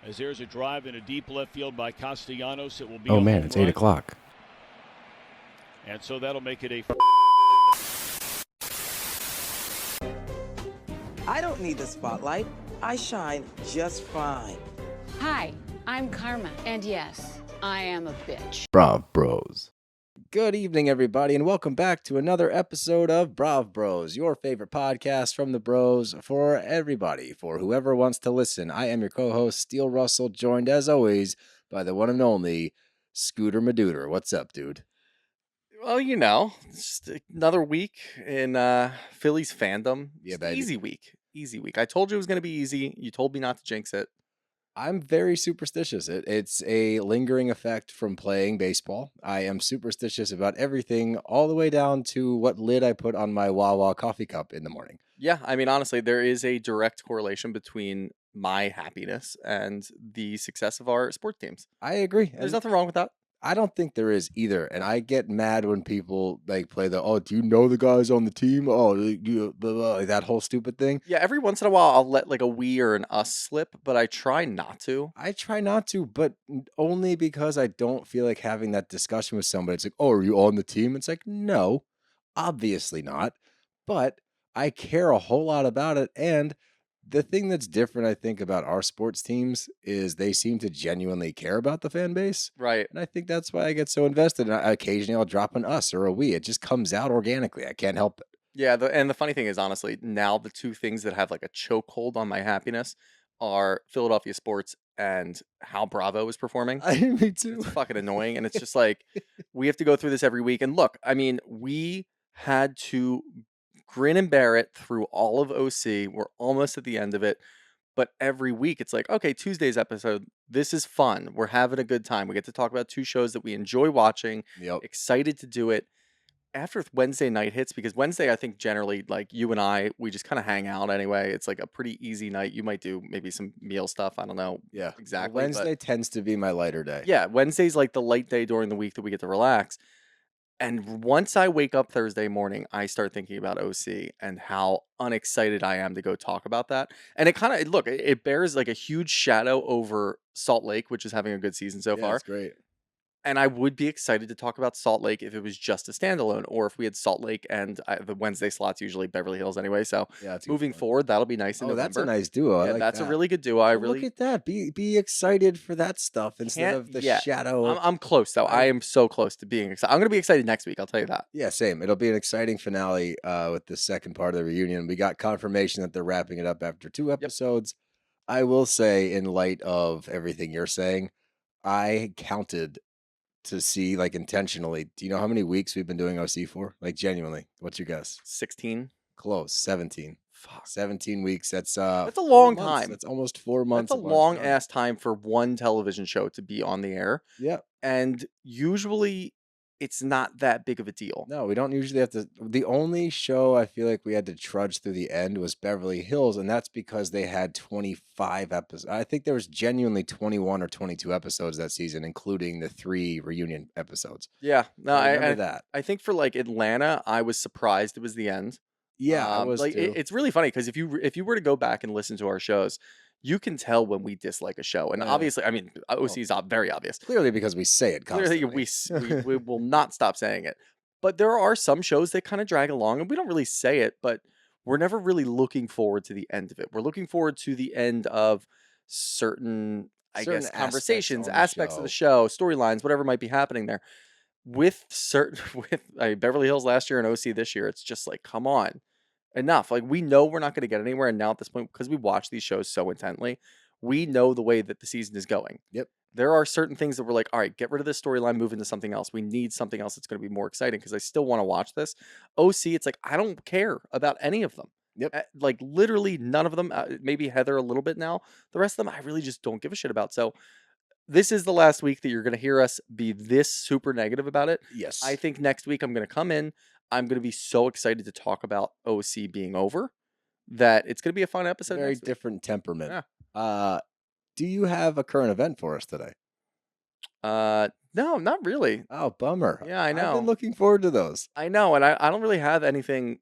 As there's a drive in a deep left field by Castellanos, it will be Oh a man, home it's run. 8 o'clock. And so that'll make it a... I don't need the spotlight. I shine just fine. Hi, I'm Karma, and yes, I am a bitch. Brav Bros. Good evening, everybody, and welcome back to another episode of Brav Bros, your favorite podcast from the bros for everybody, for whoever wants to listen. I am your co-host, Steele Russell, joined as always by the one and only Scooter Madooter. What's up, dude? Well, you know, it's just another week in Phillies fandom. Yeah, Just baby. Easy week. Easy week. I told you it was going to be easy. You told me not to jinx it. I'm very superstitious. It's a lingering effect from playing baseball. I am superstitious about everything, all the way down to what lid I put on my Wawa coffee cup in the morning. Yeah, I mean, honestly, there is a direct correlation between my happiness and the success of our sports teams. I agree. There's nothing wrong with that. I don't think there is either, and I get mad when people like play oh, do you know the guys on the team? Oh, you, blah, blah, that whole stupid thing. Yeah, every once in a while I'll let like a we or an us slip, but I try not to. I try not to, but only because I don't feel like having that discussion with somebody. It's like, oh, are you on the team? It's like, no, obviously not, but I care a whole lot about it, and the thing that's different, I think, about our sports teams is they seem to genuinely care about the fan base. Right. And I think that's why I get so invested. And occasionally I'll drop an us or a we. It just comes out organically. I can't help it. Yeah, and the funny thing is, honestly, now the two things that have like a chokehold on my happiness are Philadelphia sports and how Bravo is performing. Me too. It's fucking annoying, and it's just like we have to go through this every week. And look, I mean, we had to grin and bear it through all of OC. We're almost at the end of it, but every week it's like, okay, Tuesday's episode, this is fun. We're having a good time. We get to talk about two shows that we enjoy watching. Yep. Excited to do it. After Wednesday night hits, because Wednesday, I think generally, like you and I, we just kind of hang out anyway. It's like a pretty easy night. You might do maybe some meal stuff. I don't know. Yeah. Exactly. Wednesday tends to be my lighter day. Yeah. Wednesday's like the light day during the week that we get to relax. And once I wake up Thursday morning, I start thinking about OC and how unexcited I am to go talk about that. And it kind of, look, it bears like a huge shadow over Salt Lake, which is having a good season so far. It's great. And I would be excited to talk about Salt Lake if it was just a standalone, or if we had Salt Lake and the Wednesday slot's usually Beverly Hills anyway. So Yeah, it's moving forward, that'll be nice in November. that's a nice duo. I Yeah, like that's that. a really good duo. I Well, really look at that. Be excited for that stuff instead Can't of the yet. shadow. I'm close though. I am so close to being excited. I'm going to be excited next week. I'll tell you that. Yeah, same. It'll be an exciting finale with the second part of the reunion. We got confirmation that they're wrapping it up after 2 episodes. I will say, in light of everything you're saying, I counted to see, like, intentionally. Do you know how many weeks we've been doing OC for? Like, genuinely. What's your guess? 16. Close. 17. Fuck. 17 weeks. That's a 4 long months. time. That's almost 4 months. That's a long ass time for one television show to be on the air. Yeah. And usually it's not that big of a deal. No, we don't usually have to. The only show I feel like we had to trudge through the end was Beverly Hills, and that's because they had 25 episodes. I think there was genuinely 21 or 22 episodes that season, including the 3 reunion episodes. Yeah. No, I remember that. I think for like Atlanta, I was surprised it was the end. Yeah, I was like too. it's really funny because if you were to go back and listen to our shows, you can tell when we dislike a show. And Yeah. obviously, I mean, OC is very obvious. Clearly because we say it constantly. Clearly, we will not stop saying it. But there are some shows that kind of drag along, and we don't really say it, but we're never really looking forward to the end of it. We're looking forward to the end of certain, I Certain guess, aspects conversations, on the aspects of the show, storylines, whatever might be happening there. With Beverly Hills last year and OC this year, it's just like, come on. Enough. Like, we know we're not going to get anywhere, and now at this point, because we watch these shows so intently, we know the way that the season is going. Yep. There are certain things that we're like, all right, get rid of this storyline, move into something else. We need something else that's going to be more exciting because I still want to watch this. OC, it's like, I don't care about any of them. Yep. Like, literally none of them. Maybe Heather a little bit now. The rest of them, I really just don't give a shit about. So this is the last week that you're going to hear us be this super negative about it. Yes. I think next week I'm going to come in. I'm going to be so excited to talk about OC being over that it's going to be a fun episode. Very next week. different temperament. Yeah. Do you have a current event for us today? No, not really. Oh, bummer. Yeah, I know. I've been looking forward to those. I know, and I don't really have anything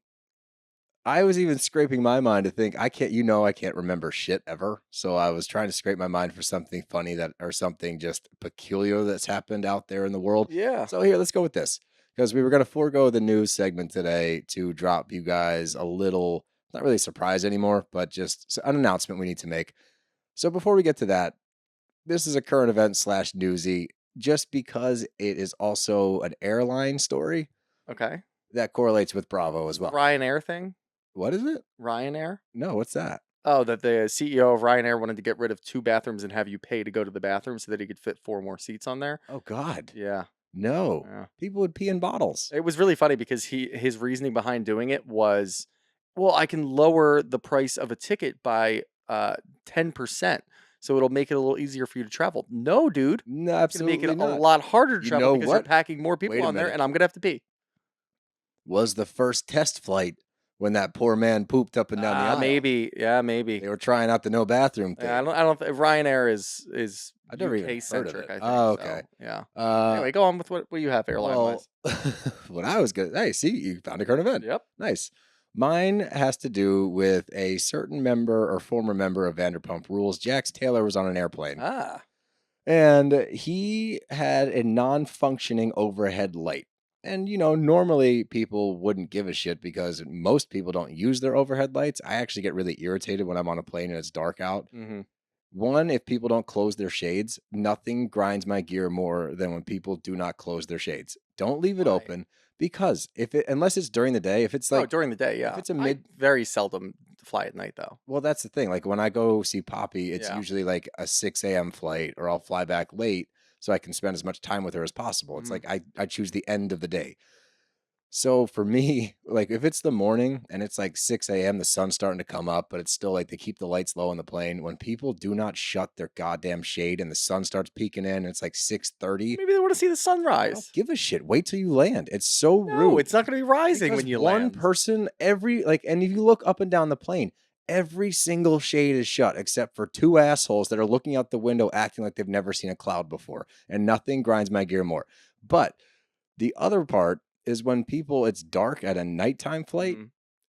I was even scraping my mind to think I can't remember shit ever. So I was trying to scrape my mind for something funny or something just peculiar that's happened out there in the world. Yeah. So here, let's go with this because we were going to forego the news segment today to drop you guys a little, not really a surprise anymore, but just an announcement we need to make. So before we get to that, this is a current event / newsy, just because it is also an airline story Okay. that correlates with Bravo as well. Ryanair thing? What is it? Ryanair? No, what's that? Oh, that the CEO of Ryanair wanted to get rid of 2 bathrooms and have you pay to go to the bathroom so that he could fit 4 more seats on there. Oh, God. Yeah. No. Yeah. People would pee in bottles. It was really funny because his reasoning behind doing it was, well, I can lower the price of a ticket by 10%. So it'll make it a little easier for you to travel. No, dude. No, It's going to absolutely make it a not. lot harder to You travel know because you're what? packing more people Wait a on there minute. and I'm going to have to pee. Was the first test flight when that poor man pooped up and down the aisle. Maybe. Yeah, maybe. They were trying out the no bathroom thing. Yeah, I don't Ryanair is I've never even UK heard of centric, it. I think. Oh, okay. So, yeah. Anyway, go on with what you have airline wise. What I was good. Hey, see, you found a current event. Yep. Nice. Mine has to do with a certain member or former member of Vanderpump Rules. Jax Taylor was on an airplane. And he had a non-functioning overhead light. And, normally people wouldn't give a shit because most people don't use their overhead lights. I actually get really irritated when I'm on a plane and it's dark out. Mm-hmm. One, if people don't close their shades, nothing grinds my gear more than when people do not close their shades. Don't leave it open because unless it's during the day, if it's like during the day, yeah. if it's I very seldom fly at night though. Well, that's the thing. Like when I go see Poppy, it's Yeah. usually like a 6 a.m. flight, or I'll fly back late so I can spend as much time with her as possible. It's like I choose the end of the day. So for me, like if it's the morning and it's like 6 a.m., the sun's starting to come up, but it's still like they keep the lights low on the plane. When people do not shut their goddamn shade and the sun starts peeking in and it's like 6:30, Maybe they want to see the I sunrise. don't give a shit. Wait till you land. It's so rude. No, it's not going to be rising Because when you one land. person and if you look up and down the plane, every single shade is shut except for 2 assholes that are looking out the window acting like they've never seen a cloud before. And nothing grinds my gear more. But the other part is when it's dark at a nighttime flight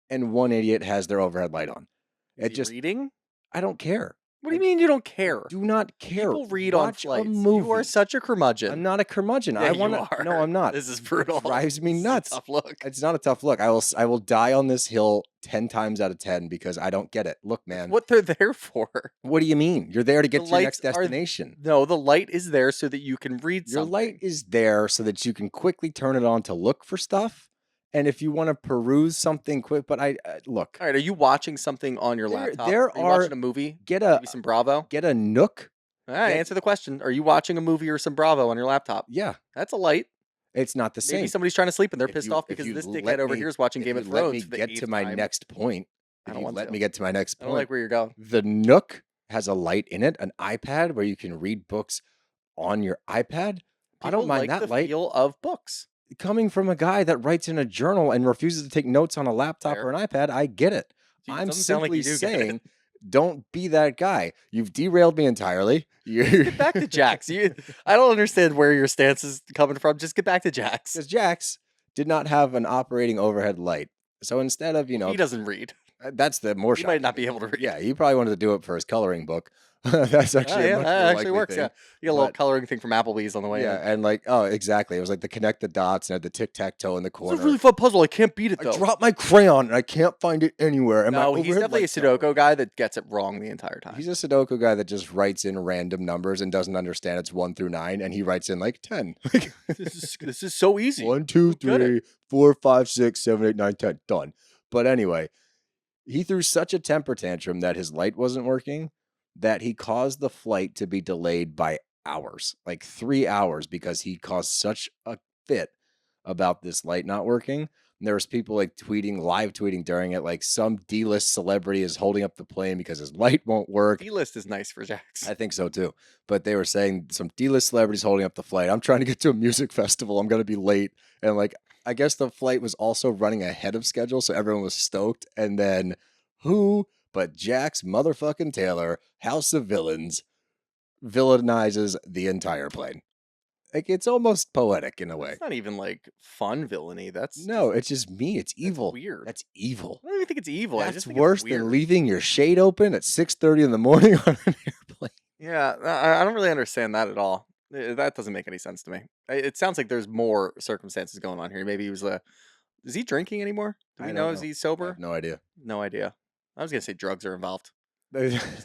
and one idiot has their overhead light on. Is he reading? I don't care. What do you mean you don't care? Do not care. People read on Watch flights. a movie. You are such a curmudgeon. I'm not a curmudgeon. Yeah, I want you are. No, I'm not. This is brutal. It drives me nuts. Tough look. It's not a tough look. I will die on this hill 10 times out of 10 because I don't get it. Look, man. What they're there for. What do you mean? You're there to get The to your lights next are- destination. No, the light is there so that you can read Your something. light is there so that you can quickly turn it on to look for stuff. And if you want to peruse something quick, but look. All right, are you watching something on your laptop? There are you watching a movie? Maybe some Bravo? Get a Nook. All right, answer the question. Are you watching a movie or some Bravo on your laptop? Yeah. That's a light. It's not the same. Maybe somebody's trying to sleep and they're If pissed you- off if because you this let dickhead over me- here is watching if Game you of let Thrones. me for the get 8th to my time. next point. I If don't you want let to. me get to my next I point. don't like where you're going. The Nook has a light in it, an iPad where you can read books on your iPad. I don't People mind like that the light. feel of books. Coming from a guy that writes in a journal and refuses to take notes on a laptop Fair. or an iPad, I get it. It I'm doesn't sound like simply you do get it. saying, don't be that guy. You've derailed me entirely. Get back to Jax. I don't understand where your stance is coming from. Just get back to Jax. Because Jax did not have an operating overhead light. So instead of, He doesn't read. that's the more He shocking might not be thing. able to read. Yeah, he probably wanted to do it for his coloring book. That's actually a much that more actually likely works. thing. Yeah, you get a little But- coloring thing from Applebee's on the way. Yeah, in. and exactly. It was like the connect the dots and had the tic-tac-toe in the It's corner. a really fun puzzle. I can't beat it I though. dropped my crayon and I can't find it anywhere. And my No, he's overhead definitely a light's not working. Sudoku guy that gets it wrong the entire time. He's a Sudoku guy that just writes in random numbers and doesn't understand it's 1 through 9, and he writes in like 10. this is so easy. 1, 2, Good at 3, 4, 5, 6, 7, 8, 9, 10. Done. But anyway, he threw such a temper tantrum that his light wasn't working that he caused the flight to be delayed by hours, like 3 hours, because he caused such a fit about this light not working. And there was people live tweeting during it, like some D-list celebrity is holding up the plane because his light won't work. D-list is nice for Jax. I think so too. But they were saying some D-list celebrities holding up the flight. I'm trying to get to a music festival. I'm going to be late. And I guess the flight was also running ahead of schedule. So everyone was stoked. And then who but Jax motherfucking Taylor, House of Villains, villainizes the entire plane. Like, it's almost poetic in a way. It's not even like fun villainy. That's No, it's just me. It's evil. weird. That's evil. I don't even think it's evil. I That's just think worse it's weird. than leaving your shade open at 6:30 in the morning on an airplane. Yeah, I don't really understand that at all. That doesn't make any sense to me. It sounds like there's more circumstances going on here. Maybe he was is he drinking anymore? Do I we don't know? Is know. he I sober? have no idea. No idea. I was gonna say drugs are involved.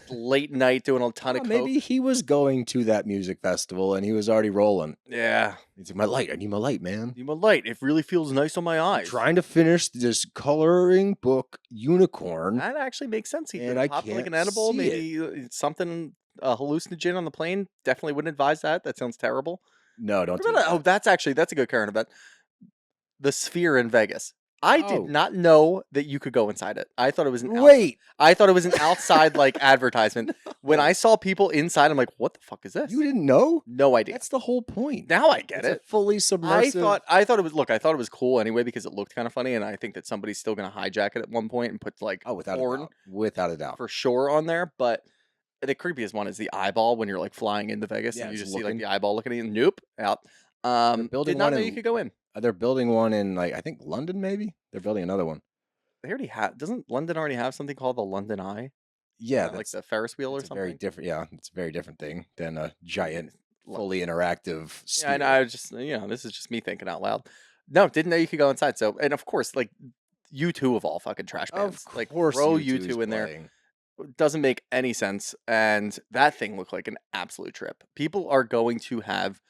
Late night doing a ton of coke. Maybe he was going to that music festival and he was already rolling. Yeah. He's like, my light. I need my light, man. Need my light. It really feels nice on my I'm eyes. trying to finish this coloring book unicorn. That actually makes sense. He And could I pop like can't an edible, see maybe something hallucinogen on the plane. Definitely wouldn't advise that. That sounds terrible. No, don't What do about that. oh, that's a good current event. The Sphere in Vegas. I Oh. did not know that you could go inside it. I thought it was an Wait, I thought it was an outside like advertisement. When I saw people inside, I'm like, what the fuck is this? you didn't know? No idea. That's the whole point. Now I get It's it. a fully submersive. I thought it was cool anyway because it looked kind of funny, and I think that somebody's still gonna hijack it at one point and put like without Thorn a doubt. Without a doubt. for sure on there. But the creepiest one is the eyeball when you're like flying into Vegas Yeah, and you it's just see like looking. the eyeball looking at you. Nope, out. building Did not one know in- you could go in. They're building one in like I think London. Maybe they're building another one. They already have. Doesn't London already have something called the London Eye? Yeah, Like that's the Ferris wheel or it's a something. very different. Yeah, it's a very different thing than a giant, Lo- fully interactive. Yeah, and sphere. I just this is just me thinking out loud. No, didn't know you could go inside. So and of course like U2 of all fucking trash bands. Of Like course, throw U2 is U2 in there. playing. Doesn't make any sense. And that thing looked like an absolute trip. People are going to have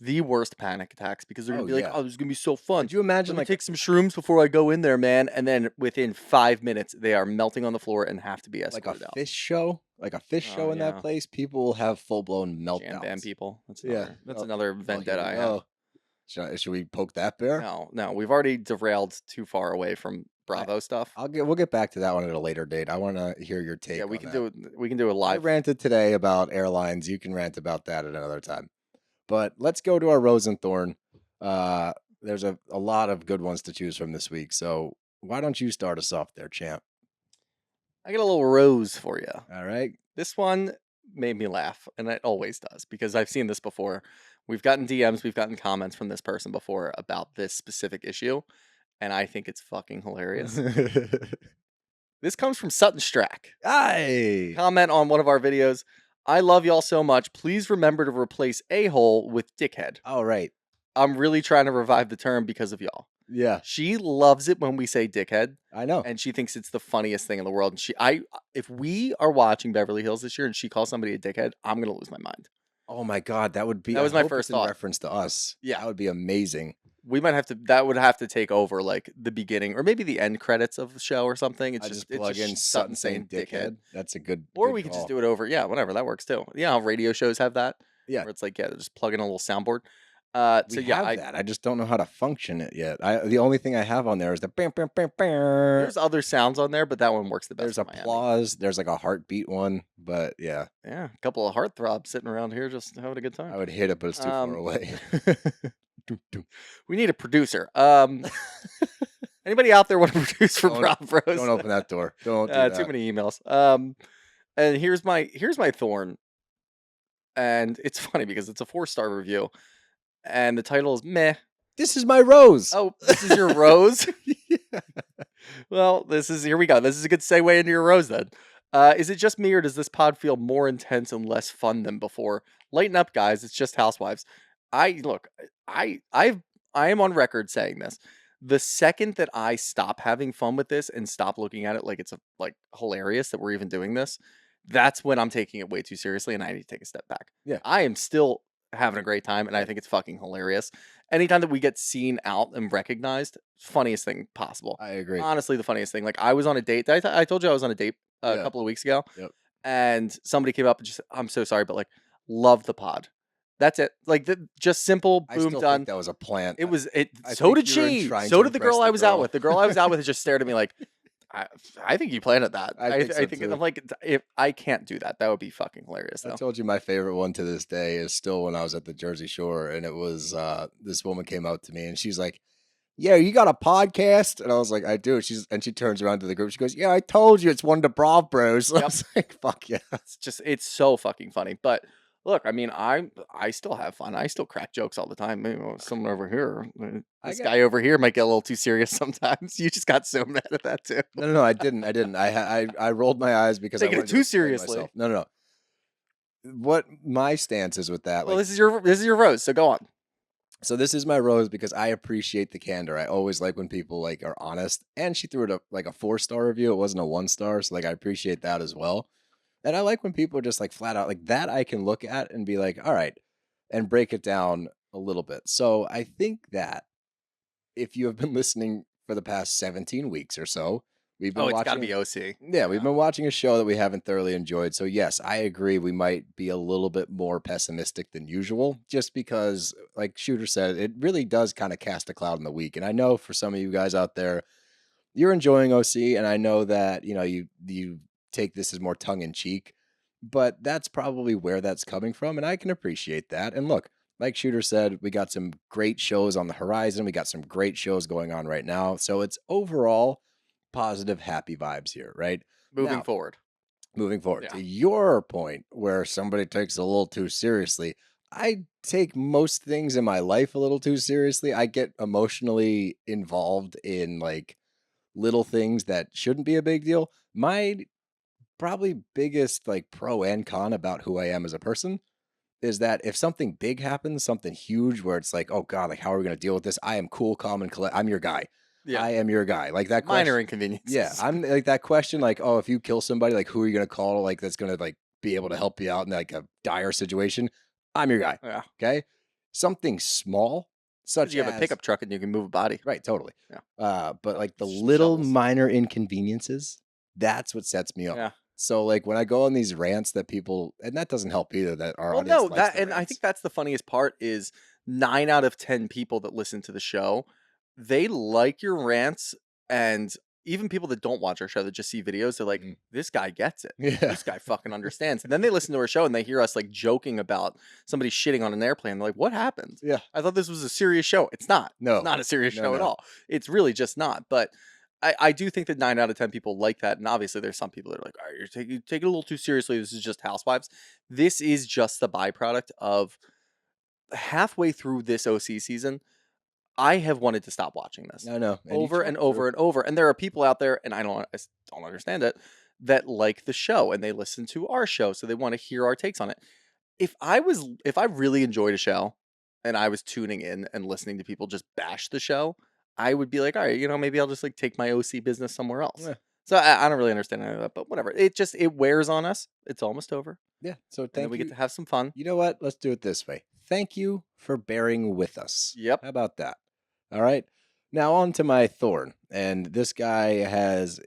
the worst panic attacks because they're gonna Oh, be like, yeah. "Oh, this is gonna be so fun." Could you imagine Let me like take some shrooms before I go in there, man. And then within 5 minutes, they are melting on the floor and have to be like escorted a out. fish show, like a fish Oh, show in yeah. that place? People will have full blown Jam meltdowns. band people. That's Yeah. that's Oh, another oh, here vendetta we I go. have. Should we poke that bear? No, we've already derailed too far away from Bravo stuff. We'll get back to that one at a later date. I want to hear your take. Yeah, we on can that. we can do a I live. ranted today about airlines. You can rant about that at another time. But let's go to our Rose and Thorn. There's a lot of good ones to choose from this week. So why don't you start us off there, champ? I got a little rose for you. All right. This one made me laugh, and it always does because I've seen this before. We've gotten DMs, we've gotten comments from this person before about this specific issue, and I think it's fucking hilarious. This comes from Sutton Strack. Aye. Comment on one of our videos. I love y'all so much. Please remember to replace a-hole with dickhead. All right. I'm really trying to revive the term because of y'all. Yeah, She loves it when we say dickhead, I know. and she thinks it's the funniest thing in the world. And if we are watching Beverly Hills this year and she calls somebody a dickhead, I'm gonna lose my mind. Oh my God, that would be. That was I my hope first it's in thought. reference to us. Yeah. that would be amazing. We might have to. That would have to take over like the beginning or maybe the end credits of the show or something. It's I just just plug in Sutton Sutton saying dickhead. That's a good. Or good we could just call. do it over. Yeah, whatever. That works too. Yeah, how radio shows have that. Yeah. Where it's like, yeah, just plug in a little soundboard. We So yeah, have that. I just don't know how to function it yet. The only thing I have on there is the bam, bam, bam, bam. there's other sounds on there, but that one works the best. There's in Miami. applause. There's like a heartbeat one, but yeah, Yeah, a couple of heartthrobs sitting around here just having a good time. I would hit it, but it's too far away. Doom, doom. We need a producer. Anybody out there want to produce for Don't- Bros? Don't open that door. Don't do that. Too many emails. And here's my Thorn, and it's funny because it's a 4-star review, and the title is meh. This is my rose. Oh, this is your rose. Yeah. Well, here we go. This is a good segue into your rose then. Is it just me or does this pod feel more intense and less fun than before? Lighten up, guys. It's just housewives. I am on record saying this. The second that I stop having fun with this and stop looking at it like it's like hilarious that we're even doing this, that's when I'm taking it way too seriously and I need to take a step back. Yeah. I am still having a great time and I think it's fucking hilarious. Anytime that we get seen out and recognized, funniest thing possible. I agree. Honestly, the funniest thing. Like I was on a date. I told you I was on a date a Yeah. couple of weeks ago. Yep. And somebody came up and just said, I'm so sorry, but like, love the pod. That's it. Like just simple, I boom, still done. think that was a plant. It was it. I So think did you were she. trying So to did the impress girl the I was out girl. with. The girl I was out with just stared at me like, I think you planted that. I think so, too. I'm like, if I can't do that, that would be fucking hilarious. I Though. told you my favorite one to this day is still when I was at the Jersey Shore, and it was this woman came up to me and she's like, "Yeah, you got a podcast?" And I was like, "I do." And she turns around to the group. She goes, "Yeah, I told you it's one of the Brav Bros." I Yep. was like, "Fuck yeah!" It's so fucking funny. But Look, I mean, I still have fun. I still crack jokes all the time. Maybe someone over here, this got- guy over here might get a little too serious sometimes. You just got so mad at that too. No, I didn't. I rolled my eyes because I Taking it wanted to too explain seriously. myself. No. What my stance is with that, Well, like, this is your rose, so go on. so this is my rose because I appreciate the candor. I always like when people like are honest. And she threw it up like a 4-star review. It wasn't a 1-star, so like I appreciate that as well. And I like when people are just like flat out like that. I can look at and be like, all right, and break it down a little bit. So I think that if you have been listening for the past 17 weeks or so, we've been Oh, it's got to watching. be OC. Yeah, we've been watching a show that we haven't thoroughly enjoyed. So, yes, I agree. We might be a little bit more pessimistic than usual just because, like Shooter said, it really does kind of cast a cloud in the week. And I know for some of you guys out there, you're enjoying OC, and I know that, you take this as more tongue in cheek, but that's probably where that's coming from. And I can appreciate that. And look, like Shooter said, we got some great shows on the horizon. We got some great shows going on right now. So it's overall positive, happy vibes here, right? Moving Now, forward. moving forward Yeah. to your point where somebody takes it a little too seriously. I take most things in my life a little too seriously. I get emotionally involved in like little things that shouldn't be a big deal. My probably biggest like pro and con about who I am as a person is that if something big happens, something huge where it's like, oh God, like how are we going to deal with this? I am cool, calm, and collect. I'm your guy. Yeah. I am your guy. Like that Minor question. inconveniences. Yeah, I'm like that question. Like, oh, if you kill somebody, like who are you going to call? Like that's going to like be able to help you out in like a dire situation. I'm your guy. Yeah. Okay. Something small, such You have as a pickup truck and you can move a body. right, totally. Yeah. But like the Sh- little shovels. minor inconveniences, that's what sets me up. Yeah. So like when I go on these rants that people, and that doesn't help either. That our Well, audience no, likes that the and I rants. think that's the funniest part is 9 out of 10 people that listen to the show, they like your rants, and even people that don't watch our show that just see videos, they're like, Mhm. this guy gets it. Yeah. This guy fucking understands. And then they listen to our show and they hear us like joking about somebody shitting on an airplane. They're like, what happened? Yeah. I thought this was a serious show. It's not. No. It's not a serious No, show at no. all. It's really just not. But I do think that 9 out of 10 people like that. And obviously there's some people that are like, all right, you're taking it a little too seriously. This is just Housewives. This is just the byproduct of halfway through this OC season. I have wanted to stop watching this No. over and over and over. And there are people out there, and I don't understand it, that like the show and they listen to our show, so they want to hear our takes on it. If I really enjoyed a show and I was tuning in and listening to people just bash the show, I would be like, all right, maybe I'll just like take my OC business somewhere else. Yeah. So I don't really understand any of that, but whatever. It wears on us. It's almost over. Yeah. So And then thank we you. get to have some fun. You know what? Let's do it this way. Thank you for bearing with us. Yep. How about that? All right. Now on to my Thorn. And this guy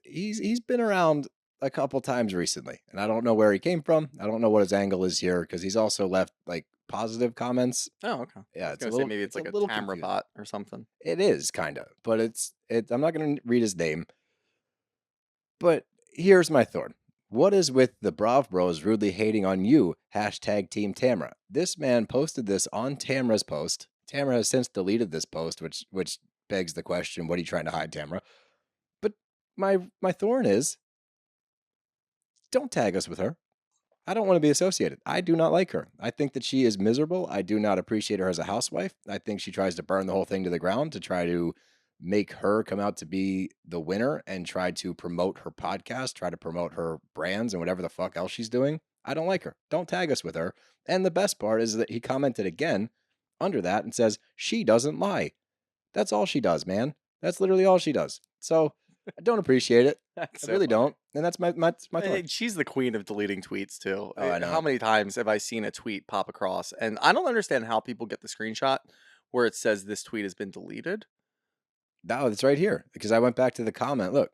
he's been around a couple times recently. And I don't know where he came from. I don't know what his angle is here because he's also left like positive comments. Oh, okay. Yeah, I was it's a gonna little say maybe it's like a little Tamra confusing. bot or something. It is kind of, but I'm not going to read his name. But here's my Thorn. What is with the Brav Bros rudely hating on you? Hashtag Team Tamra. This man posted this on Tamra's post. Tamra has since deleted this post, which begs the question, what are you trying to hide, Tamra? But my Thorn is, don't tag us with her. I don't want to be associated. I do not like her. I think that she is miserable. I do not appreciate her as a housewife. I think she tries to burn the whole thing to the ground to try to make her come out to be the winner and try to promote her podcast, try to promote her brands and whatever the fuck else she's doing. I don't like her. Don't tag us with her. And the best part is that he commented again under that and says, she doesn't lie. That's all she does, man. That's literally all she does. So I don't appreciate it. That's I really don't. And that's my thought. And she's the queen of deleting tweets too. Oh, I know. How many times have I seen a tweet pop across? And I don't understand how people get the screenshot where it says this tweet has been deleted. No, it's right here because I went back to the comment. Look,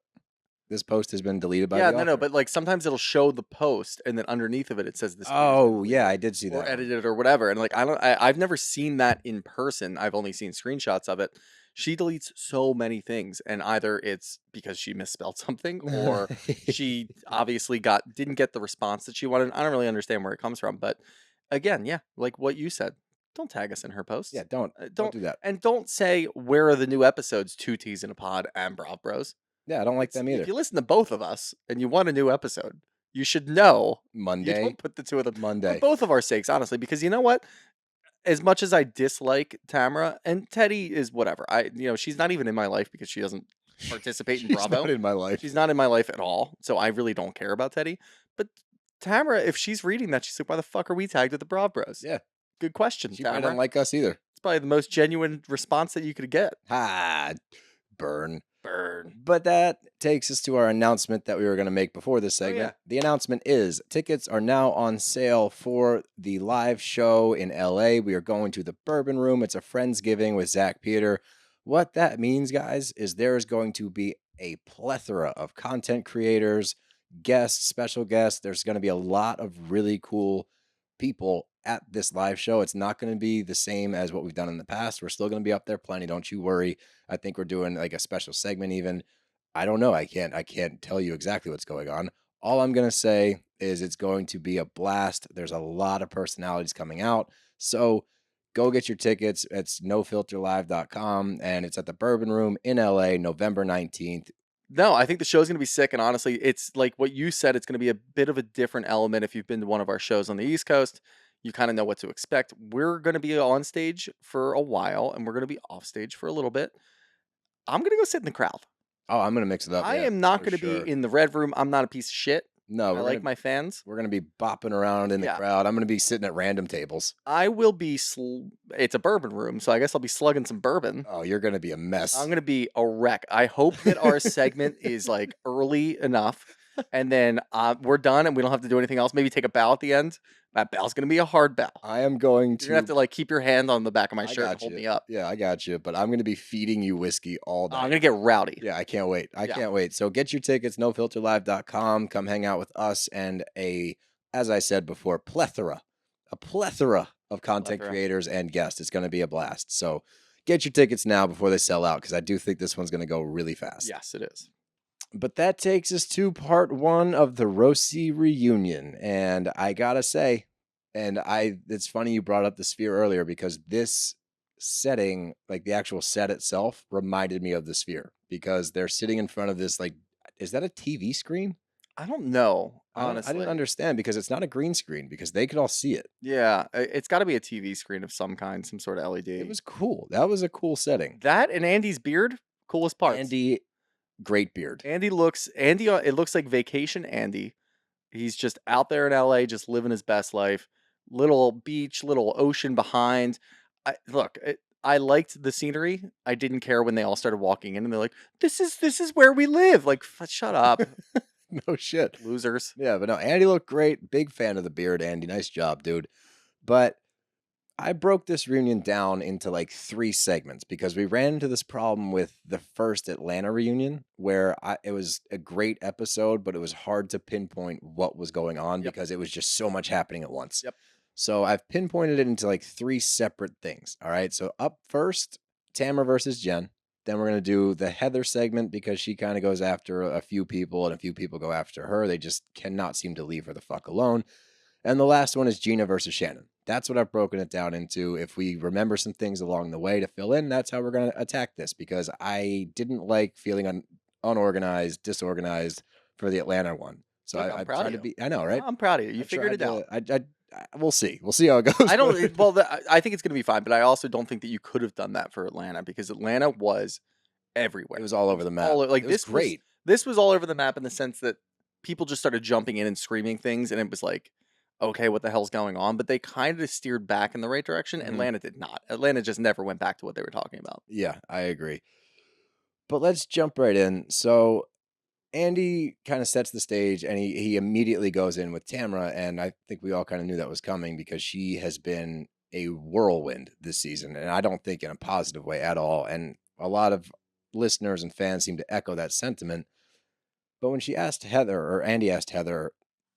this post has been deleted by Yeah, the no, author. but like sometimes it'll show the post and then underneath of it says this. tweet has been Oh, yeah, deleted I did see or that. one. edited or whatever. And like I've never seen that in person. I've only seen screenshots of it. She deletes so many things, and either it's because she misspelled something or she obviously didn't get the response that she wanted. I don't really understand where it comes from, but again, yeah, like what you said, don't tag us in her posts. Yeah, don't do that. And don't say where are the new episodes, 2 T's in a pod and Brav Bros. Yeah, I don't like them either. If you listen to both of us and you want a new episode, you should know you Monday. don't put the two of them for Monday. both of our sakes, honestly, because you know what? As much as I dislike Tamra, and Teddy is whatever. She's not even in my life because she doesn't participate in She's Bravo. not in my life. She's not in my life at all, so I really don't care about Teddy. But Tamra, if she's reading that, she's like, why the fuck are we tagged with the Brav Bros? Yeah. Good question, She probably Tamra. doesn't like us either. It's probably the most genuine response that you could get. Ha! Burn. Burn. But that takes us to our announcement that we were going to make before this segment. yeah. The announcement is tickets are now on sale for the live show in LA. We are going to the Bourbon Room. It's a Friendsgiving with Zach Peter. What that means, guys, is there is going to be a plethora of content creators, guests, special guests. There's going to be a lot of really cool people at this live show. It's not going to be the same as what we've done in the past. We're still going to be up there plenty. Don't you worry. I think we're doing like a special segment even. I don't know. I can't tell you exactly what's going on. All I'm going to say is it's going to be a blast. There's a lot of personalities coming out. So go get your tickets. It's nofilterlive.com and it's at the Bourbon Room in LA, November 19th. No, I think the show's going to be sick. And honestly, it's like what you said. It's going to be a bit of a different element. If you've been to one of our shows on the East Coast, you kind of know what to expect. We're going to be on stage for a while and we're going to be off stage for a little bit. I'm going to go sit in the crowd. Oh, I'm going to mix it up. I yeah, am not for going to sure. be in the red room. I'm not a piece of shit. No, I like my fans. We're going to be bopping around in the Yeah. crowd. I'm going to be sitting at random tables. I will be, it's a bourbon room, so I guess I'll be slugging some bourbon. Oh, you're going to be a mess. I'm going to be a wreck. I hope that our segment is like early enough and then we're done and we don't have to do anything else. Maybe take a bow at the end. That bow's going to be a hard bow. I am going You're going to have to like keep your hand on the back of my shirt and hold me up. Yeah, I got you. But I'm going to be feeding you whiskey all day. I'm going to get rowdy. Yeah, I can't wait. I Yeah. can't wait. So get your tickets, nofilterlive.com. Come hang out with us and as I said before, a plethora of content creators and guests. It's going to be a blast. So get your tickets now before they sell out because I do think this one's going to go really fast. Yes, it is. But that takes us to part 1 of the RHOSC Reunion. And I got to say, it's funny you brought up the Sphere earlier because this setting, like the actual set itself, reminded me of the Sphere because they're sitting in front of this, like, is that a TV screen? I don't know, honestly. I didn't understand because it's not a green screen because they could all see it. Yeah, it's got to be a TV screen of some kind, some sort of LED. It was cool. That was a cool setting. That and Andy's beard, coolest parts. Andy, great beard. It looks like Vacation Andy. He's just out there in LA, just living his best life. Little beach, little ocean behind. I liked the scenery. I didn't care when they all started walking in and they're like, this is where we live. Like, shut up. No shit. Losers. Yeah, but no, Andy looked great. Big fan of the beard, Andy. Nice job, dude. But I broke this reunion down into like 3 segments because we ran into this problem with the first Atlanta reunion where it was a great episode, but it was hard to pinpoint what was going on because it was just so much happening at once. Yep. So I've pinpointed it into like 3 separate things. All right. So up first, Tamra versus Jenn. Then we're going to do the Heather segment because she kind of goes after a few people and a few people go after her. They just cannot seem to leave her the fuck alone. And the last one is Gina versus Shannon. That's what I've broken it down into. If we remember some things along the way to fill in, that's how we're going to attack this because I didn't like feeling unorganized, disorganized for the Atlanta one. So I tried to be, I know, right? I'm proud of you. You figured it out. We'll see. We'll see how it goes. I don't. Well, I think it's going to be fine, but I also don't think that you could have done that for Atlanta because Atlanta was everywhere. It was all over the map. Like this was great. This was all over the map in the sense that people just started jumping in and screaming things, and it was like, okay, what the hell's going on? But they kind of steered back in the right direction. Mm-hmm. Atlanta did not. Atlanta just never went back to what they were talking about. Yeah, I agree. But let's jump right in. So Andy kind of sets the stage and he immediately goes in with Tamra. And I think we all kind of knew that was coming because she has been a whirlwind this season. And I don't think in a positive way at all. And a lot of listeners and fans seem to echo that sentiment. But when she asked Heather, or Andy asked Heather,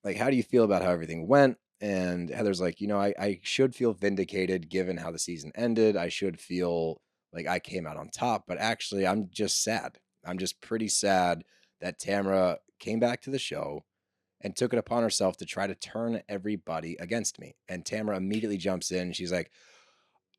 like, how do you feel about how everything went? And Heather's like, I should feel vindicated given how the season ended. I should feel like I came out on top. But actually, I'm just sad. I'm just pretty sad that Tamra came back to the show and took it upon herself to try to turn everybody against me. And Tamra immediately jumps in. She's like,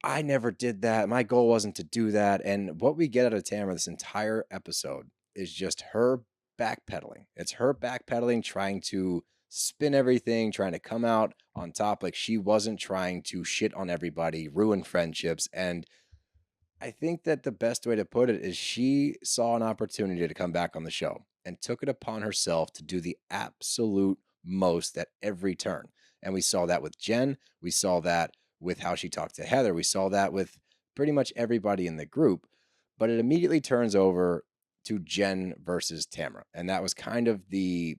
I never did that. My goal wasn't to do that. And what we get out of Tamra this entire episode is just her backpedaling. It's her backpedaling, trying to spin everything, trying to come out on top. Like she wasn't trying to shit on everybody, ruin friendships. And I think that the best way to put it is she saw an opportunity to come back on the show and took it upon herself to do the absolute most at every turn. And we saw that with Jen. We saw that with how she talked to Heather. We saw that with pretty much everybody in the group. But it immediately turns over to Jen versus Tamra. And that was kind of the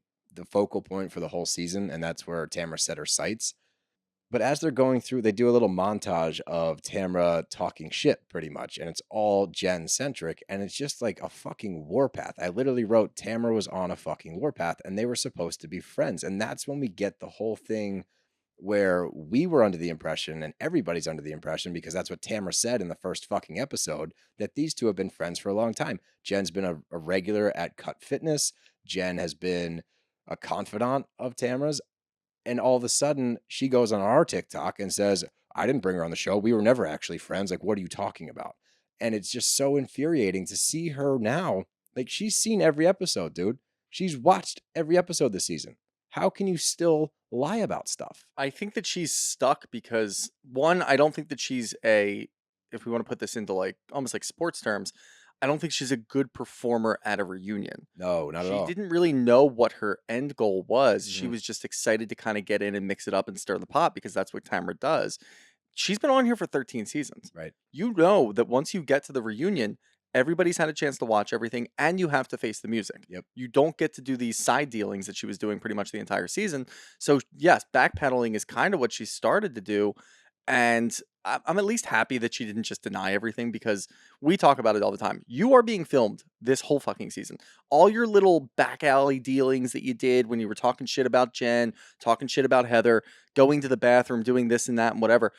focal point for the whole season. And that's where Tamra set her sights. But as they're going through, they do a little montage of Tamra talking shit pretty much. And it's all Jen centric. And it's just like a fucking warpath. I literally wrote Tamra was on a fucking warpath and they were supposed to be friends. And that's when we get the whole thing where we were under the impression and everybody's under the impression, because that's what Tamra said in the first fucking episode, that these two have been friends for a long time. Jen's been a regular at Cut Fitness. Jen has been a confidant of Tamra's. And all of a sudden, she goes on our TikTok and says, I didn't bring her on the show. We were never actually friends. Like, what are you talking about? And it's just so infuriating to see her now. Like, she's seen every episode, dude. She's watched every episode this season. How can you still lie about stuff? I think that she's stuck because, one, I don't think that she's if we want to put this into like almost like sports terms, I don't think she's a good performer at a reunion. No, not at all. She didn't really know what her end goal was. She Mhm. was just excited to kind of get in and mix it up and stir the pot because that's what Tamra does. She's been on here for 13 seasons. Right. You know that once you get to the reunion, everybody's had a chance to watch everything and you have to face the music. Yep. You don't get to do these side dealings that she was doing pretty much the entire season. So, yes, backpedaling is kind of what she started to do. And I'm at least happy that she didn't just deny everything, because we talk about it all the time. You are being filmed this whole fucking season. All your little back alley dealings that you did when you were talking shit about Jen, talking shit about Heather, going to the bathroom, doing this and that and whatever,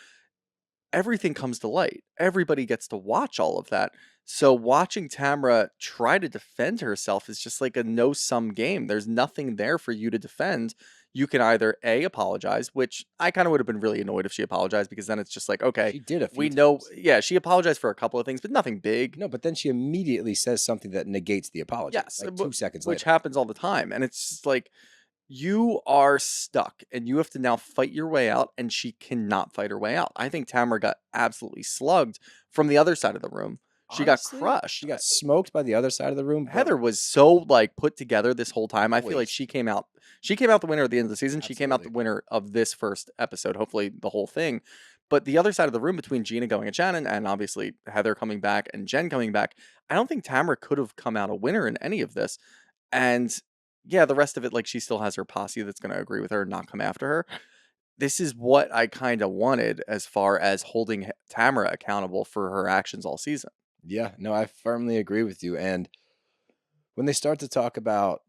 everything comes to light. Everybody gets to watch all of that. So watching Tamra try to defend herself is just like a no-sum game. There's nothing there for you to defend. You can either A, apologize, which I kind of would have been really annoyed if she apologized, because then it's just like, okay, She did a few we know, times. yeah, she apologized for a couple of things, but nothing big. No, but then she immediately says something that negates the apology. Yes, Like 2 seconds which later. happens all the time. And it's just like, you are stuck and you have to now fight your way out, and she cannot fight her way out. I think Tamra got absolutely slugged from the other side of the room. She Honestly, got crushed. She got smoked by the other side of the room. but Heather was so like put together this whole time. I feel like Always. she came out the winner at the end of the season. She came out the Absolutely. winner of this first episode, hopefully the whole thing. But the other side of the room, between Gina going at Shannon and obviously Heather coming back and Jen coming back, I don't think Tamra could have come out a winner in any of this. And yeah, the rest of it, like, she still has her posse that's going to agree with her and not come after her. This is what I kind of wanted as far as holding Tamra accountable for her actions all season. Yeah, no, I firmly agree with you. And when they start to talk about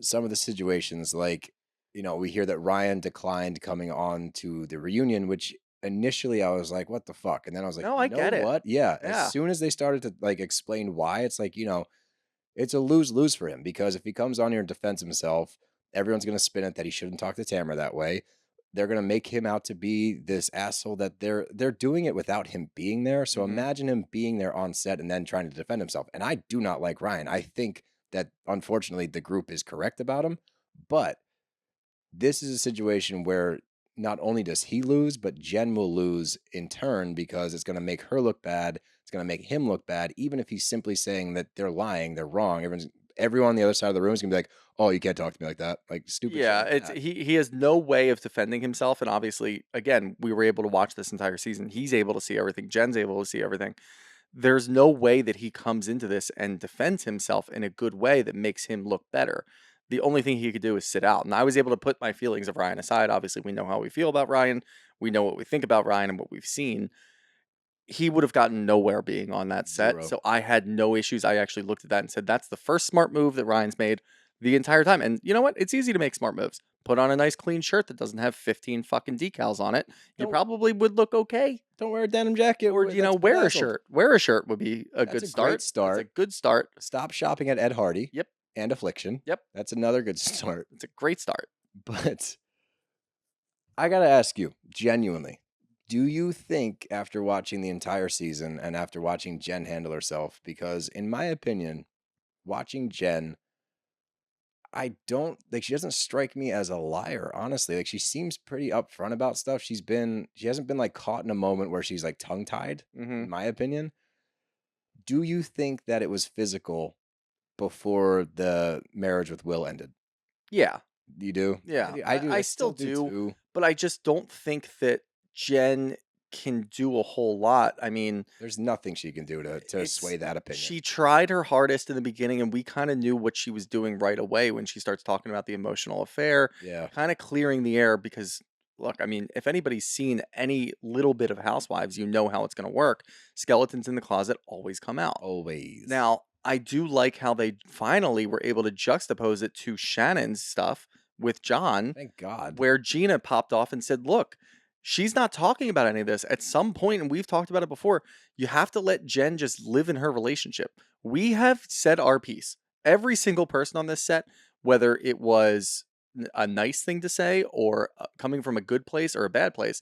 some of the situations, like, we hear that Ryan declined coming on to the reunion, which initially I was like, what the fuck? And then I was like, No, I get it. what? Yeah. Yeah. As soon as they started to like explain why, it's like, it's a lose-lose for him, because if he comes on here and defends himself, everyone's going to spin it that he shouldn't talk to Tamra that way. They're going to make him out to be this asshole, that they're doing it without him being there. So Mhm. imagine him being there on set and then trying to defend himself. And I do not like Ryan. I think that unfortunately the group is correct about him, but this is a situation where not only does he lose, but Jen will lose in turn, because it's going to make her look bad. It's going to make him look bad. Even if he's simply saying that they're lying, they're wrong. Everyone on the other side of the room is going to be like, oh, you can't talk to me like that. Like, stupid shit Yeah, like it's that. he has no way of defending himself, and obviously, again, we were able to watch this entire season. He's able to see everything. Jen's able to see everything. There's no way that he comes into this and defends himself in a good way that makes him look better. The only thing he could do is sit out. And I was able to put my feelings of Ryan aside. Obviously, we know how we feel about Ryan. We know what we think about Ryan and what we've seen. He would have gotten nowhere being on that set. Zero. So I had no issues. I actually looked at that and said, that's the first smart move that Ryan's made the entire time. And you know what? It's easy to make smart moves. Put on a nice clean shirt that doesn't have 15 fucking decals on it. You Don't- probably would look okay. Don't wear a denim jacket. Or, that's wear a bedazzled. shirt. Wear a shirt would be a That's good a start. great start. That's a good start. Stop shopping at Ed Hardy. Yep. And Affliction. Yep. That's another good start. It's a great start. But I got to ask you, genuinely, do you think after watching the entire season and after watching Jen handle herself, because in my opinion, watching Jen, I don't like she doesn't strike me as a liar, honestly. Like she seems pretty upfront about stuff. She hasn't been like caught in a moment where she's like tongue-tied, Hmm. in my opinion. Do you think that it was physical before the marriage with Will ended? Yeah. You do? Yeah, I do. I I still still do do, too. but I just don't think that Jen can do a whole lot. I mean, There's nothing she can do to it's sway that opinion. she tried her hardest in the beginning, and we kind of knew what she was doing right away when she starts talking about the emotional affair, Yeah. kind of clearing the air because. Look, I mean, if anybody's seen any little bit of Housewives, you know how it's going to work. Skeletons in the closet always come out. Always. Now, I do like how they finally were able to juxtapose it to Shannon's stuff with John, Thank God. where Gina popped off and said, look, she's not talking about any of this. At some point, and we've talked about it before, you have to let Jen just live in her relationship. We have said our piece. Every single person on this set, whether it was a nice thing to say or coming from a good place or a bad place,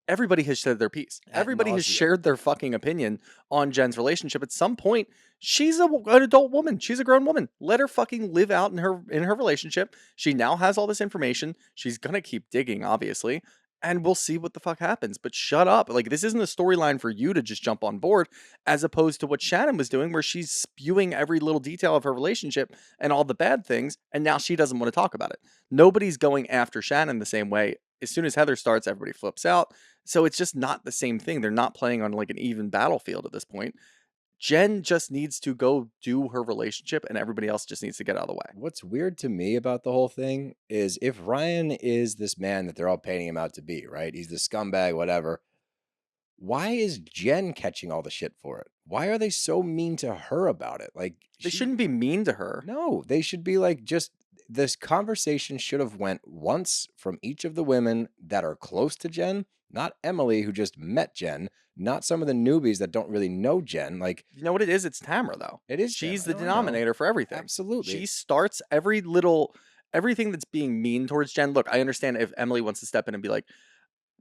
everybody has said their piece. Ad Everybody has nauseam. shared their fucking opinion on Jen's relationship. At some point, she's an adult woman. She's a grown woman. Let her fucking live out in her relationship. She now has all this information. She's gonna keep digging, obviously, and we'll see what the fuck happens. But shut up. Like, this isn't a storyline for you to just jump on board, as opposed to what Shannon was doing, where she's spewing every little detail of her relationship and all the bad things, and now she doesn't want to talk about it. Nobody's going after Shannon the same way. As soon as Heather starts, everybody flips out. So it's just not the same thing. They're not playing on like an even battlefield at this point. Jen just needs to go do her relationship, and everybody else just needs to get out of the way. What's weird to me about the whole thing is if Ryan is this man that they're all painting him out to be, right? He's the scumbag, whatever. Why is Jen catching all the shit for it? Why are they so mean to her about it? Like They shouldn't be mean to her. No, they should be like just this conversation should have went once from each of the women that are close to Jen, not Emily who just met Jen, not some of the newbies that don't really know Jen. Like You know what it is? It's Tamra, though. it is She's Tamra. the No, I know. denominator for everything. Absolutely. She starts everything that's being mean towards Jen. Look, I understand if Emily wants to step in and be like,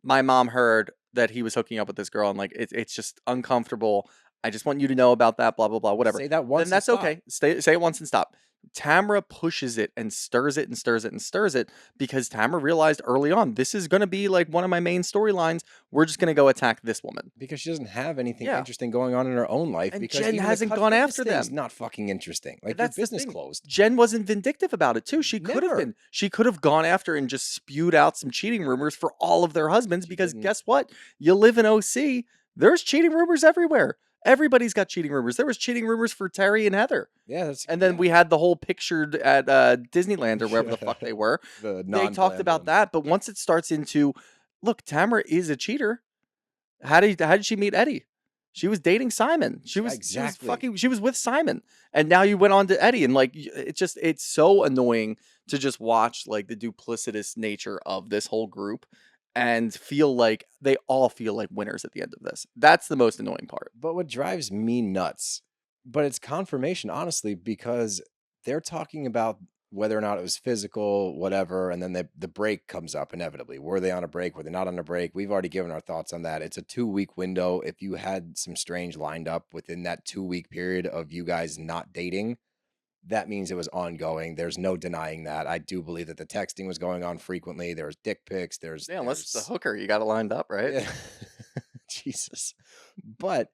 my mom heard that he was hooking up with this girl, and like it's just uncomfortable. I just want you to know about that, blah, blah, blah, whatever. Say that once Then that's and stop. okay. Say it once and stop. Tamra pushes it and stirs it and stirs it and stirs it because Tamra realized early on, this is going to be like one of my main storylines. We're just going to go attack this woman. Because she doesn't have anything Yeah. interesting going on in her own life. And Because Jen even the hasn't cut gone fitness after thing's them. not fucking interesting. Like That's the your business thing. closed. Jen wasn't vindictive about it too. She could have Never. been. She could have gone after and just spewed out some cheating rumors for all of their husbands because didn't. guess what? You live in OC. There's cheating rumors everywhere. Everybody's got cheating rumors. There was cheating rumors for Terry and Heather. Yeah, that's And then we had the whole pictured at Disneyland or wherever the fuck they were. the They talked about ones. that, but once it starts into, look, Tamra is a cheater. How did she meet Eddie? She was dating Simon. She was with Simon, and now you went on to Eddie, and like it's so annoying to just watch like the duplicitous nature of this whole group, and feel like they all feel like winners at the end of this. That's the most annoying part. But what drives me nuts, but it's confirmation, honestly, because they're talking about whether or not it was physical, whatever, and then the break comes up inevitably. Were they on a break? Were they not on a break? We've already given our thoughts on that. It's a 2-week window. If you had some strange lined up within that 2-week period of you guys not dating, that means it was ongoing. There's no denying that. I do believe that the texting was going on frequently. There was dick pics. Unless it's the hooker, you got it lined up, right? Yeah. Jesus. But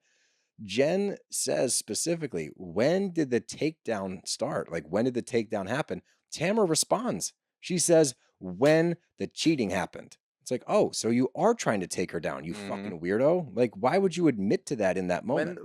Jen says specifically, when did the takedown start? Like, when did the takedown happen? Tamra responds. She says, when the cheating happened. It's like, oh, so you are trying to take her down, you fucking weirdo. Like, why would you admit to that in that moment?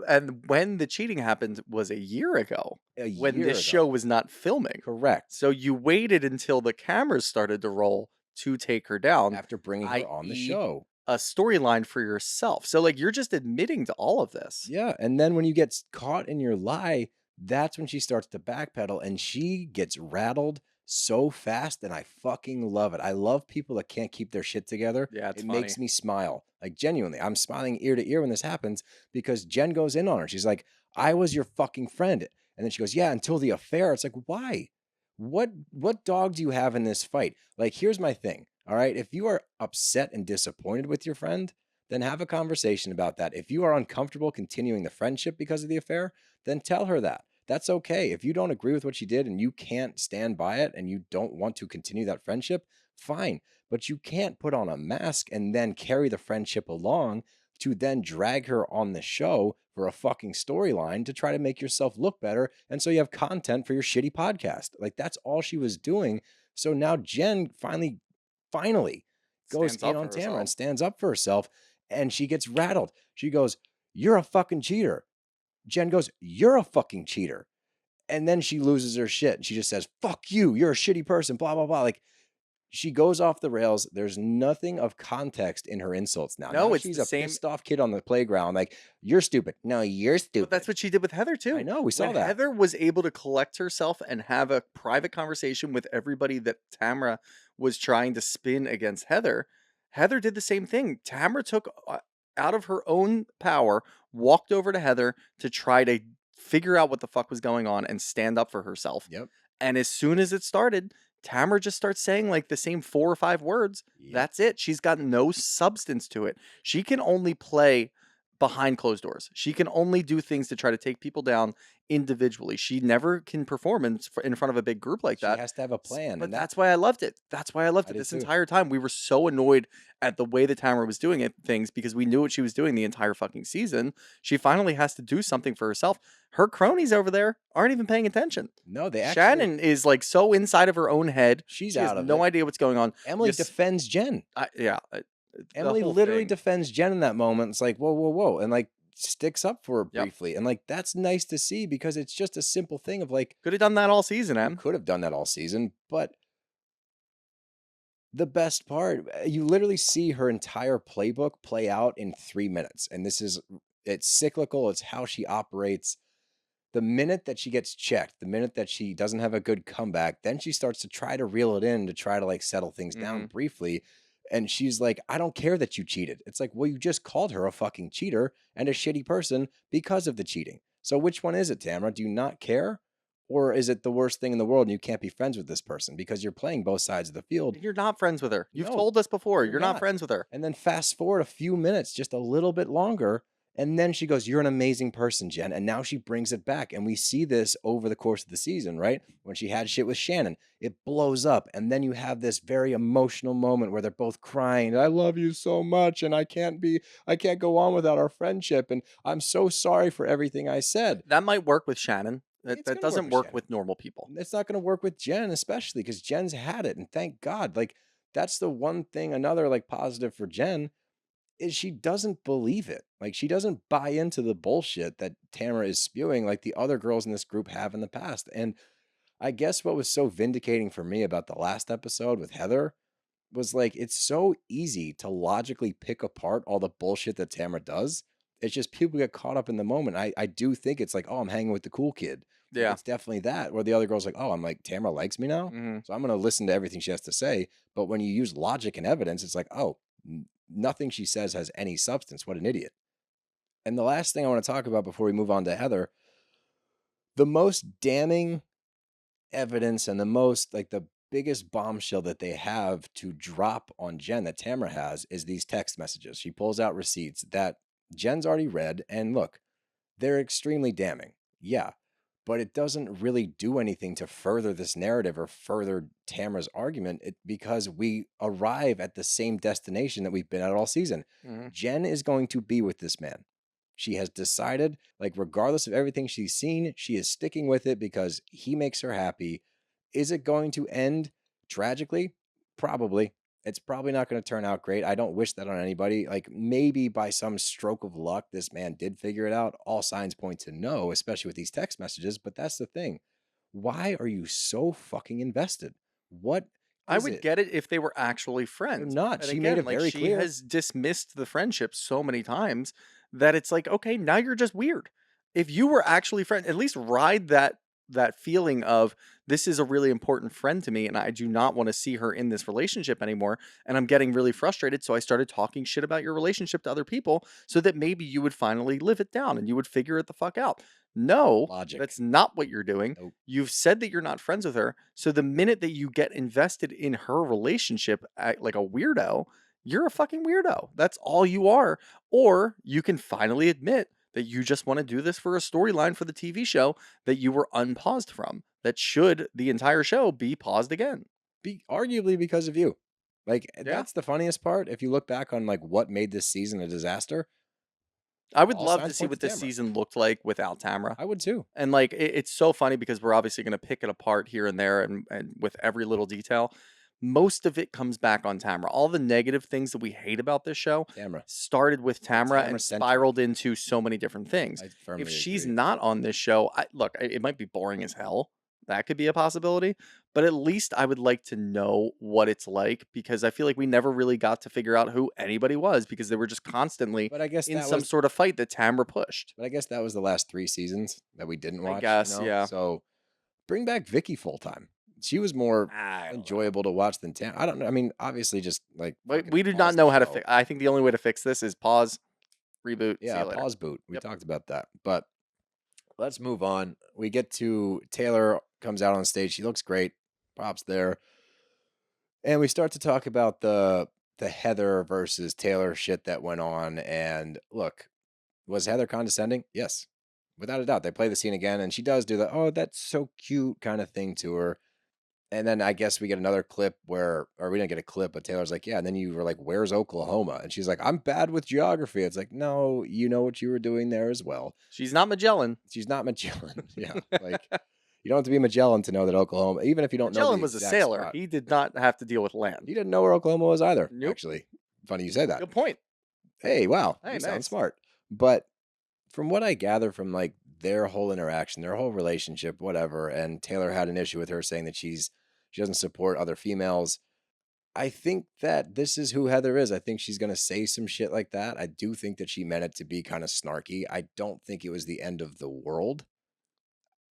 When the cheating happened was a year ago. When year this ago. show was not filming. Correct. So you waited until the cameras started to roll to take her down. After bringing her on the show. A storyline for yourself. So like you're just admitting to all of this. Yeah. And then when you get caught in your lie, that's when she starts to backpedal and she gets rattled so fast, and I fucking love it. I love people that can't keep their shit together. Yeah, it's it funny. makes me smile. Like, genuinely, I'm smiling ear to ear when this happens because Jen goes in on her. She's like, I was your fucking friend. And then she goes, yeah, until the affair. It's like, why? What dog do you have in this fight? Like, here's my thing. All right. If you are upset and disappointed with your friend, then have a conversation about that. If you are uncomfortable continuing the friendship because of the affair, then tell her that. That's okay. If you don't agree with what she did and you can't stand by it and you don't want to continue that friendship, fine. But you can't put on a mask and then carry the friendship along to then drag her on the show for a fucking storyline to try to make yourself look better. And so you have content for your shitty podcast. Like, that's all she was doing. So now Jen finally goes Stands in up on for Tamra and herself. stands up for herself. And she gets rattled. She goes, "You're a fucking cheater." Jen goes, "You're a fucking cheater." And then she loses her shit. And she just says, "Fuck you. You're a shitty person." Blah, blah, blah. Like, she goes off the rails. There's nothing of context in her insults now. No, Now it's she's the a same. pissed off kid on the playground. Like, "You're stupid." "No, you're But stupid." that's what she did with Heather too. I know. We saw When that. Heather was able to collect herself and have a private conversation with everybody that Tamra was trying to spin against Heather, Heather did the same thing. Tamra took out of her own power, walked over to Heather to try to figure out what the fuck was going on and stand up for herself. Yep. And as soon as it started, Tamra just starts saying like the same 4 or 5 words. Yep. That's it. She's got no substance to it. She can only play behind closed doors. She can only do things to try to take people down individually. She never can perform in front of a big group like She that. has to have a plan. But And that's why I loved it. That's why I loved I it. did This too. entire time we were so annoyed at the way that Tamra was doing things because we knew what she was doing the entire fucking season. She finally has to do something for herself. Her cronies over there aren't even paying attention. No, they actually. Shannon is like so inside of her own head. She's She has out of no it. idea what's going on. Emily Yes. defends Jen. Emily whole literally thing. defends Jen in that moment. It's like, whoa, whoa, whoa. And like sticks up for her Yep. briefly. And like, that's nice to see because it's just a simple thing of like, Could have done that all season, you Em. could have done that all season. But the best part, you literally see her entire playbook play out in 3 minutes. And it's cyclical. It's how she operates. The minute that she gets checked, the minute that she doesn't have a good comeback, then she starts to try to reel it in to try to like settle things down briefly. And she's like, "I don't care that you cheated." It's like, well, you just called her a fucking cheater and a shitty person because of the cheating. So which one is it, Tamra? Do you not care? Or is it the worst thing in the world and you can't be friends with this person because you're playing both sides of the field? You're not friends with her. You've No, told us before. you're You're not not. friends with her. And then fast forward a few minutes, just a little bit longer. And then she goes, "You're an amazing person, Jen." And now she brings it back. And we see this over the course of the season, right? When she had shit with Shannon, it blows up. And then you have this very emotional moment where they're both crying. "I love you so much. And I can't go on without our friendship. And I'm so sorry for everything I said." That might work with Shannon. It's That gonna doesn't work with work Shannon. with normal people. It's not going to work with Jen, especially because Jen's had it. And thank God. Like, that's the one thing, another like positive for Jen is she doesn't believe it. Like, she doesn't buy into the bullshit that Tamara is spewing like the other girls in this group have in the past. And I guess what was so vindicating for me about the last episode with Heather was like, it's so easy to logically pick apart all the bullshit that Tamara does. It's just people get caught up in the moment. I do think it's like, "Oh, I'm hanging with the cool kid." Like, Yeah. it's definitely that. Where the other girl's like, "Oh, I'm like, Tamara likes me now. So I'm going to listen to everything she has to say." But when you use logic and evidence, it's like, oh, nothing she says has any substance. What an idiot. And the last thing I want to talk about before we move on to Heather, the most damning evidence and the most like the biggest bombshell that they have to drop on Jen that Tamara has is these text messages. She pulls out receipts that Jen's already read. And look, they're extremely damning. Yeah. But it doesn't really do anything to further this narrative or further Tamara's argument because we arrive at the same destination that we've been at all season. Jen is going to be with this man. She has decided, like, regardless of everything she's seen, she is sticking with it because he makes her happy. Is it going to end tragically? Probably. It's probably not going to turn out great. I don't wish that on anybody. Like, maybe by some stroke of luck, this man did figure it out. All signs point to no, especially with these text messages. But that's the thing. Why are you so fucking invested? What I is would it? get it if they were actually friends. They're not. And She made it very she clear. has dismissed the friendship so many times that it's like, okay, now you're just weird. If you were actually friends, at least ride that feeling of this is a really important friend to me and I do not want to see her in this relationship anymore and I'm getting really frustrated, so I started talking shit about your relationship to other people so that maybe you would finally live it down and you would figure it the fuck out. No, Logic. that's not what you're doing. Nope. You've said that you're not friends with her, so the minute that you get invested in her relationship like a weirdo, you're a fucking weirdo. That's all you are. Or you can finally admit that you just want to do this for a storyline for the TV show that you were unpaused from. That should the entire show be paused again. Arguably because of you. Like, Yeah. that's the funniest part. If you look back on like what made this season a disaster, I would all love to signs see point what to this Tamra. season looked like without Tamra. I would too. And like it's so funny because we're obviously going to pick it apart here and there and with every little detail. Most of it comes back on Tamra. All the negative things that we hate about this show Tamra. started with Tamra and Tamra-centric. spiraled into so many different things. I firmly If she's agree. not on this show, it might be boring as hell. That could be a possibility. But at least I would like to know what it's like because I feel like we never really got to figure out who anybody was because they were just constantly But I guess in that some was sort of fight that Tamra pushed. But I guess that was the last 3 seasons that we didn't watch. I guess, yeah. So bring back Vicky full time. She was more enjoyable to watch than Tam. I don't know. I mean, obviously, just like We do not know how to fix. I think the only way to fix this is pause, reboot. See Yeah, you later. pause boot. We Yep. talked about that. But let's move on. We get to Taylor comes out on stage. She looks great. Props there. And we start to talk about the Heather versus Taylor shit that went on. And look, was Heather condescending? Yes. Without a doubt. They play the scene again, and she does do the, oh, that's so cute kind of thing to her. And then I guess we get another clip or we didn't get a clip, but Taylor's like, yeah. And then you were like, where's Oklahoma? And she's like, I'm bad with geography. It's like, no, you know what you were doing there as well. She's not Magellan. She's not Magellan. Yeah. Like, you don't have to be Magellan to know that Oklahoma, even if you don't know. Magellan was a sailor. Spot, He did not have to deal with land. he didn't know where Oklahoma was either. Nope. Actually, funny you say that. Good point. Hey, wow. Hey, You sound nice. smart. But from what I gather from like their whole interaction, their whole relationship, whatever, and Taylor had an issue with her saying that she doesn't support other females. I think that this is who Heather is. I think she's going to say some shit like that. I do think that she meant it to be kind of snarky. I don't think it was the end of the world.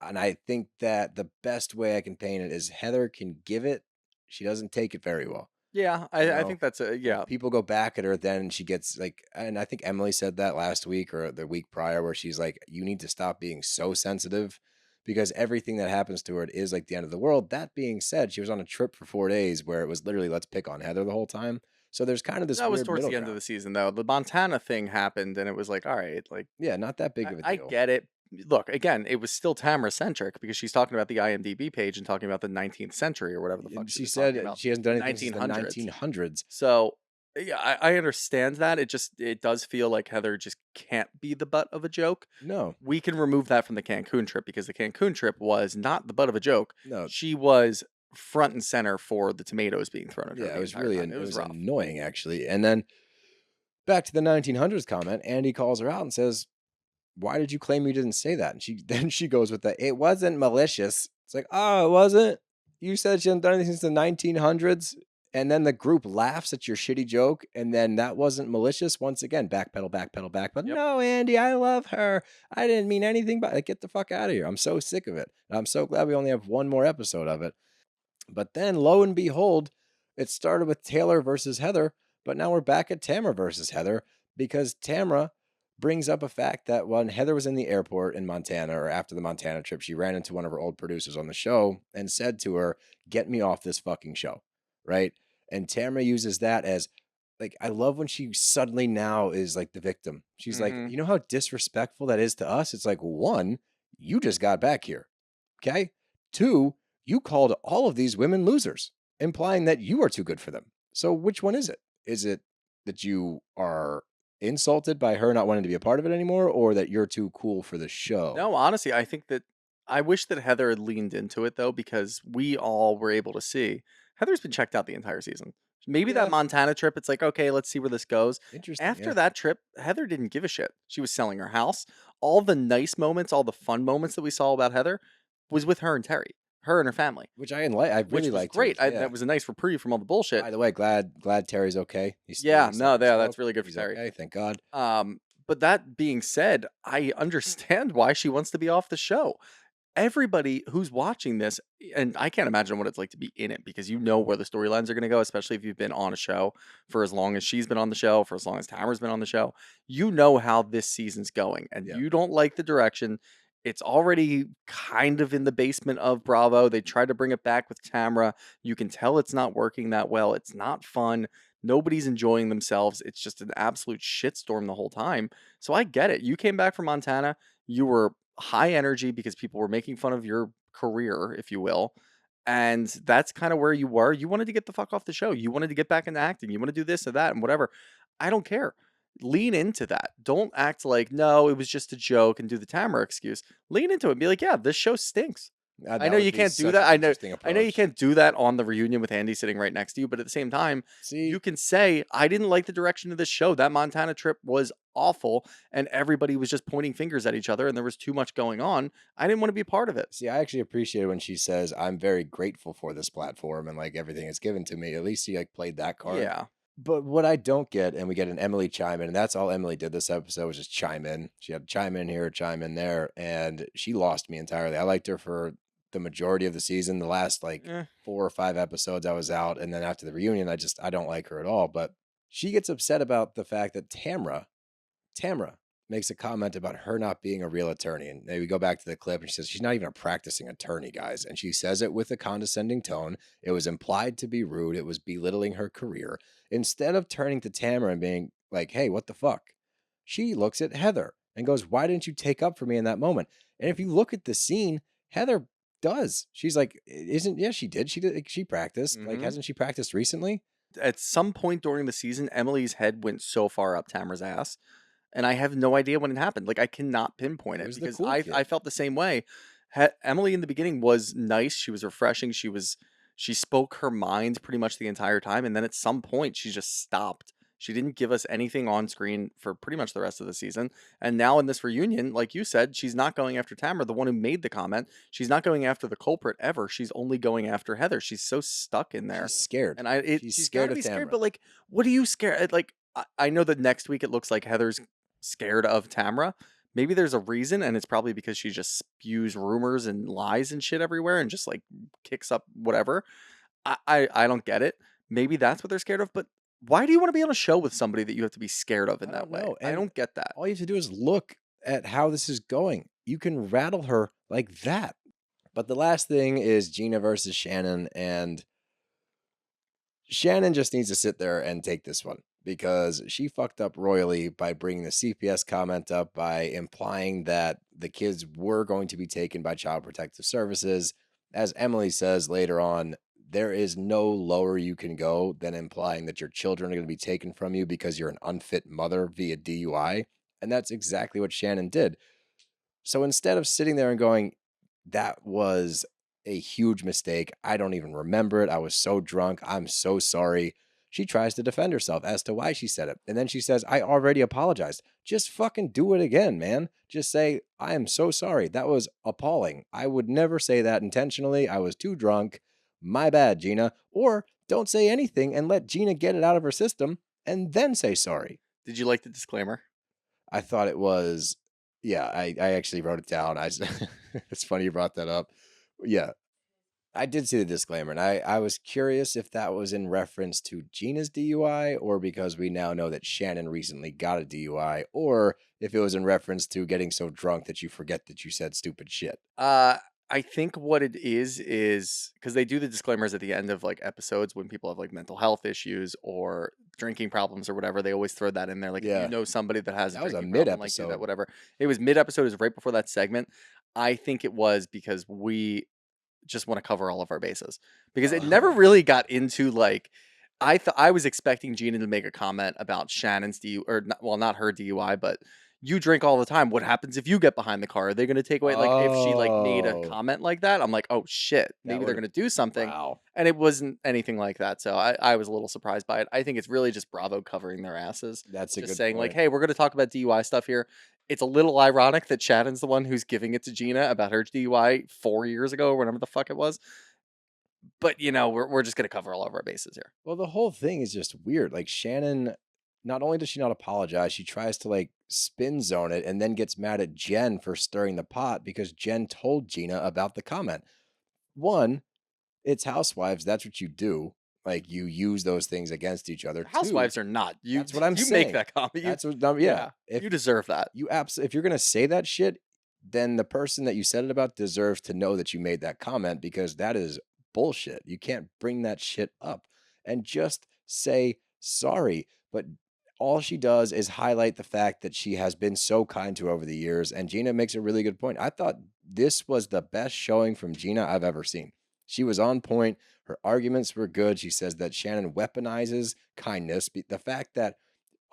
And I think that the best way I can paint it is Heather can give it. She doesn't take it very well. Yeah, I think that's yeah. People go back at her then she gets like, and I think Emily said that last week or the week prior where she's like, you need to stop being so sensitive because everything that happens to her is like the end of the world. That being said, she was on a trip for 4 days where it was literally let's pick on Heather the whole time. So there's kind of this That was weird towards middle the end of ground. the season though. The Montana thing happened and it was like, all right, like Yeah, not that big of a deal. I get it. Look, again, it was still Tamra centric because she's talking about the IMDb page and talking about the 19th century or whatever the fuck She was talking said about. she hasn't done anything since the 1900s. 1900s. So yeah, I understand that. It does feel like Heather just can't be the butt of a joke. No, We can remove that from the Cancun trip because the Cancun trip was not the butt of a joke. no. She was front and center for the tomatoes being thrown at her. Yeah, the it was entire really time. it was rough. annoying actually. And then back to the 1900s comment, Andy calls her out and says, "Why did you claim you didn't say that?" And she goes with that. It wasn't malicious. It's like, oh, it wasn't. You said she hasn't done anything since the 1900s, and then the group laughs at your shitty joke, and then that wasn't malicious. Once again, backpedal, backpedal, backpedal. Yep. No, Andy, I love her. I didn't mean anything by like, get the fuck out of here. I'm so sick of it. And I'm so glad we only have one more episode of it. But then, lo and behold, it started with Taylor versus Heather, but now we're back at Tamra versus Heather because Tamra brings up a fact that when Heather was in the airport in Montana or after the Montana trip, she ran into one of her old producers on the show and said to her, "Get me off this fucking show." Right? And Tamra uses that as like, I love when she suddenly now is like the victim. She's like, Mhm. you know how disrespectful that is to us? It's like, one, you just got back here. Okay. Two, you called all of these women losers, implying that you are too good for them. So which one is it? Is it that you are insulted by her not wanting to be a part of it anymore, or that you're too cool for the show? No, honestly, I think that I wish that Heather had leaned into it though, because we all were able to see Heather's been checked out the entire season. Maybe Yeah. that Montana trip, it's like, okay, let's see where this goes. Interesting. After yeah. that trip, Heather didn't give a shit. She was selling her house. All the nice moments, all the fun moments that we saw about Heather was with her and Terry, her and her family, Which I like. I which really was liked. great. Yeah. That was a nice reprieve from all the bullshit. By the way, glad Terry's okay. He's Yeah, he's no, not yeah, that's smoke. really good for He's Terry. Okay, thank God. But that being said, I understand why she wants to be off the show. Everybody who's watching this, and I can't imagine what it's like to be in it because you know where the storylines are going to go, especially if you've been on a show for as long as she's been on the show, for as long as Tamara's been on the show. You know how this season's going, and Yeah. you don't like the direction. It's already kind of in the basement of Bravo. They tried to bring it back with Tamra. You can tell it's not working that well. It's not fun. Nobody's enjoying themselves. It's just an absolute shitstorm the whole time. So I get it. You came back from Montana. You were high energy because people were making fun of your career, if you will. And that's kind of where you were. You wanted to get the fuck off the show. You wanted to get back into acting. You want to do this or that and whatever. I don't care. Lean into that. Don't act like, no, it was just a joke and do the Tamra excuse. Lean into it and be like, yeah, this show stinks. I know you can't do that. I know you can't do that on the reunion with Andy sitting right next to you, but at the same time, you can say, I didn't like the direction of this show. That Montana trip was awful, and everybody was just pointing fingers at each other, and there was too much going on. I didn't want to be a part of it. See, I actually appreciate it when she says, I'm very grateful for this platform and like everything is given to me. At least she like played that card. Yeah. But what I don't get, and we get an Emily chime in, and that's all Emily did this episode was just chime in. She had to chime in here, chime in there, and she lost me entirely. I liked her for the majority of the season. The last like 4 or 5 episodes I was out, and then after the reunion, I don't like her at all. But she gets upset about the fact that Tamra makes a comment about her not being a real attorney. And then we go back to the clip and she says she's not even a practicing attorney, guys. And she says it with a condescending tone. It was implied to be rude. It was belittling her career. Instead of turning to Tamra and being like, hey, what the fuck? She looks at Heather and goes, why didn't you take up for me in that moment? And if you look at the scene, Heather does. She's like, she did. She practiced. Like, hasn't she practiced recently? At some point during the season, Emily's head went so far up Tamra's ass. And I have no idea when it happened. Like, I cannot pinpoint it because cool I felt the same way. Emily in the beginning was nice. She was refreshing. She spoke her mind pretty much the entire time. And then at some point, she just stopped. She didn't give us anything on screen for pretty much the rest of the season. And now in this reunion, like you said, she's not going after Tamra, the one who made the comment. She's not going after the culprit ever. She's only going after Heather. She's so stuck in there. She's scared. And she's scared of Tamra. Scared, but like, what are you scared? Like, I know that next week it looks like Heather's scared of Tamra. Maybe there's a reason, and it's probably because she just spews rumors and lies and shit everywhere and just like kicks up whatever. I don't get it. Maybe that's what they're scared of, but why do you want to be on a show with somebody that you have to be scared of in that way? I don't get that. All you have to do is look at how this is going. You can rattle her like that. But the last thing is Gina versus Shannon, and Shannon just needs to sit there and take this one because she fucked up royally by bringing the CPS comment up by implying that the kids were going to be taken by Child Protective Services. As Emily says later on, there is no lower you can go than implying that your children are going to be taken from you because you're an unfit mother via DUI. And that's exactly what Shannon did. So instead of sitting there and going, that was a huge mistake, I don't even remember it, I was so drunk, I'm so sorry, she tries to defend herself as to why she said it. And then she says, I already apologized. Just fucking do it again, man. Just say, I am so sorry. That was appalling. I would never say that intentionally. I was too drunk. My bad, Gina. Or don't say anything and let Gina get it out of her system and then say sorry. Did you like the disclaimer? I thought it was, yeah, I actually wrote it down. It's funny you brought that up. Yeah, I did see the disclaimer, and I was curious if that was in reference to Gina's DUI or because we now know that Shannon recently got a DUI, or if it was in reference to getting so drunk that you forget that you said stupid shit. I think what it is because they do the disclaimers at the end of like episodes when people have like mental health issues or drinking problems or whatever. They always throw that in there. Like, if you know somebody that has that was a mid episode, like do that, whatever. It was mid episode. It was right before that segment. I think it was because we just want to cover all of our bases because it never really got into like. I was expecting Gina to make a comment about Shannon's DUI, or not her DUI, but. You drink all the time. What happens if you get behind the car? Are they going to take away? Like, if she like made a comment like that, I'm like, oh shit, maybe they're going to do something. Wow. And it wasn't anything like that. So I was a little surprised by it. I think it's really just Bravo covering their asses. That's a just good saying point. Like, hey, we're going to talk about DUI stuff here. It's a little ironic that Shannon's the one who's giving it to Gina about her DUI 4 years ago or whatever the fuck it was. But you know, we're just going to cover all of our bases here. Well, the whole thing is just weird. Like Shannon. Not only does she not apologize, she tries to like spin zone it and then gets mad at Jen for stirring the pot because Jen told Gina about the comment. One, it's housewives. That's what you do. Like you use those things against each other. Housewives are not. That's what I'm saying. saying. You make that comment. That's what. Yeah. You deserve that. If you're gonna say that shit, then the person that you said it about deserves to know that you made that comment because that is bullshit. You can't bring that shit up and just say Sorry, but all she does is highlight the fact that she has been so kind to her over the years. And Gina makes a really good point. I thought this was the best showing from Gina I've ever seen. She was on point. Her arguments were good. She says that Shannon weaponizes kindness. The fact that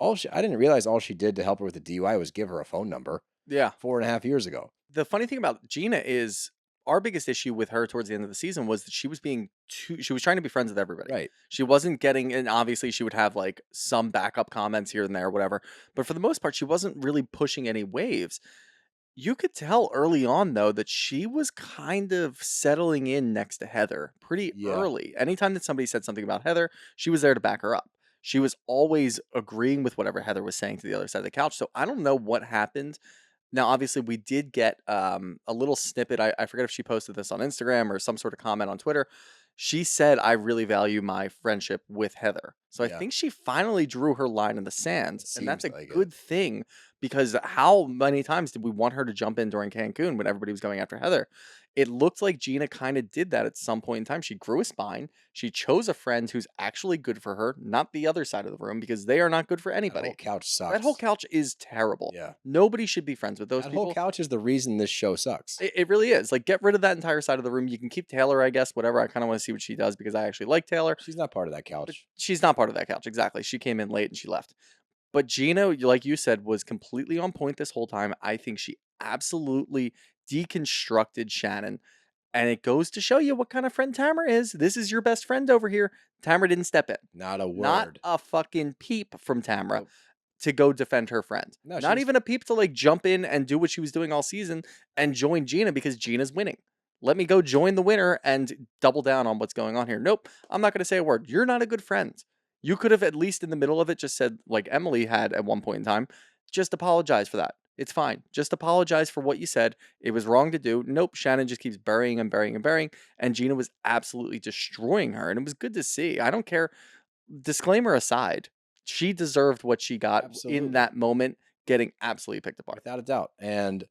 I didn't realize all she did to help her with the DUI was give her a phone number Yeah. 4.5 years ago. The funny thing about Gina is our biggest issue with her towards the end of the season was that she was trying to be friends with everybody. Right. She wasn't getting, and obviously she would have like some backup comments here and there, whatever. But for the most part, she wasn't really pushing any waves. You could tell early on, though, that she was kind of settling in next to Heather pretty early. Anytime that somebody said something about Heather, she was there to back her up. She was always agreeing with whatever Heather was saying to the other side of the couch. So I don't know what happened. Now, obviously, we did get a little snippet. I forget if she posted this on Instagram or some sort of comment on Twitter. She said, I really value my friendship with Heather. So I think she finally drew her line in the sand. And that's a good thing, because how many times did we want her to jump in during Cancun when everybody was going after Heather? It looked like Gina kind of did that at some point in time. She grew a spine. She chose a friend who's actually good for her, not the other side of the room, because they are not good for anybody. That whole couch sucks. That whole couch is terrible. Yeah. Nobody should be friends with those people. That whole couch is the reason this show sucks. It really is. Like, get rid of that entire side of the room. You can keep Taylor, I guess, whatever. I kind of want to see what she does, because I actually like Taylor. She's not part of that couch. She's not part of that couch. Exactly. She came in late and she left. But Gina, like you said, was completely on point this whole time. I think she absolutely deconstructed Shannon. And it goes to show you what kind of friend Tamra is. This is your best friend over here. Tamra didn't step in. Not a word. Not a fucking peep from Tamra to go defend her friend. No, not even a peep to like jump in and do what she was doing all season and join Gina because Gina's winning. Let me go join the winner and double down on what's going on here. Nope, I'm not going to say a word. You're not a good friend. You could have at least in the middle of it just said, like Emily had at one point in time, just apologize for that. It's fine. Just apologize for what you said. It was wrong to do. Nope. Shannon just keeps burying and burying and burying. And Gina was absolutely destroying her. And it was good to see. I don't care. Disclaimer aside, she deserved what she got in that moment, getting absolutely picked apart. Without a doubt. And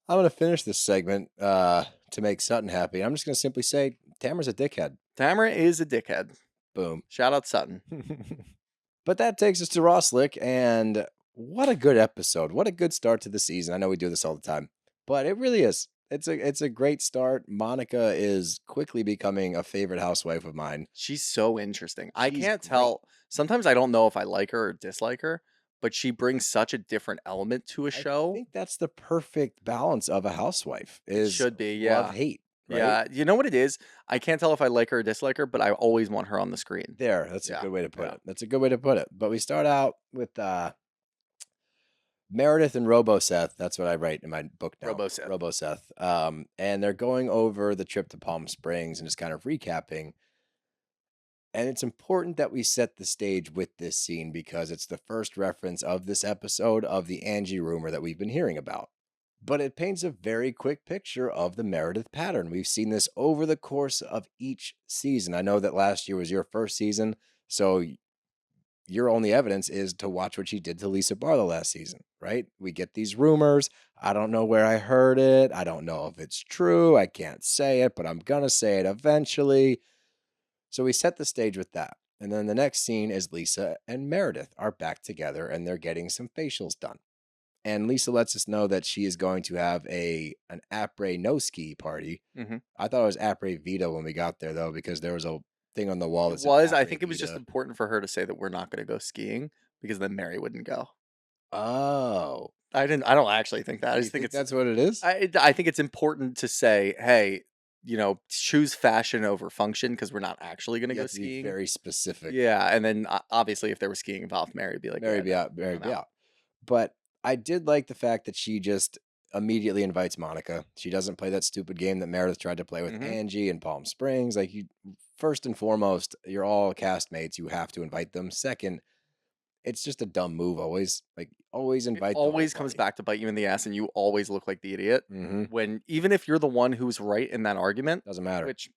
I'm going to finish this segment to make Sutton happy. I'm just going to simply say Tamra's a dickhead. Tamra is a dickhead. Boom. Shout out Sutton. But that takes us to RHOSLC, and what a good episode. What a good start to the season. I know we do this all the time, but it really is. It's a great start. Monica is quickly becoming a favorite housewife of mine. She's so interesting. I She's can't great. tell. Sometimes I don't know if I like her or dislike her, but she brings such a different element to a I show. think that's the perfect balance of a housewife. Is should be, yeah. love hate. Right? Yeah, you know what it is? I can't tell if I like her or dislike her, but I always want her on the screen. There, that's Yeah, a good way to put yeah. it. That's a good way to put it. But we start out with Meredith and Roboseth. That's what I write in my book now. Roboseth. And they're going over the trip to Palm Springs and just kind of recapping. And it's important that we set the stage with this scene because it's the first reference of this episode of the Angie rumor that we've been hearing about. But it paints a very quick picture of the Meredith pattern. We've seen this over the course of each season. I know that last year was your first season, so your only evidence is to watch what she did to Lisa Barlow last season, right? We get these rumors. I don't know where I heard it. I don't know if it's true. I can't say it, but I'm going to say it eventually. So we set the stage with that. And then the next scene is Lisa and Meredith are back together and they're getting some facials done. And Lisa lets us know that she is going to have an Apres No Ski party. Mhm. I thought it was Apres Vita when we got there, though, because there was a thing on the wall that It said was. I Apres think it was just Vita. important for her to say that we're not going to go skiing because then Mary wouldn't go. Oh. I don't actually think that. I You just think it's. that's what it is? I think it's important to say, hey, choose fashion over function because we're not actually going to You go have to be skiing. very specific. Yeah, and then obviously if there was skiing involved, Mary would be like, Mary yeah, be no, out. Mary I'm be out. out. But I did like the fact that she just immediately invites Monica. She doesn't play that stupid game that Meredith tried to play with Mhm. Angie in Palm Springs. Like, you, first and foremost, you're all castmates. You have to invite them. Second, it's just a dumb move. Always invite. It always comes back to bite you in the ass, and you always look like the idiot. Mm-hmm. When even if you're the one who's right in that argument, Doesn't matter. which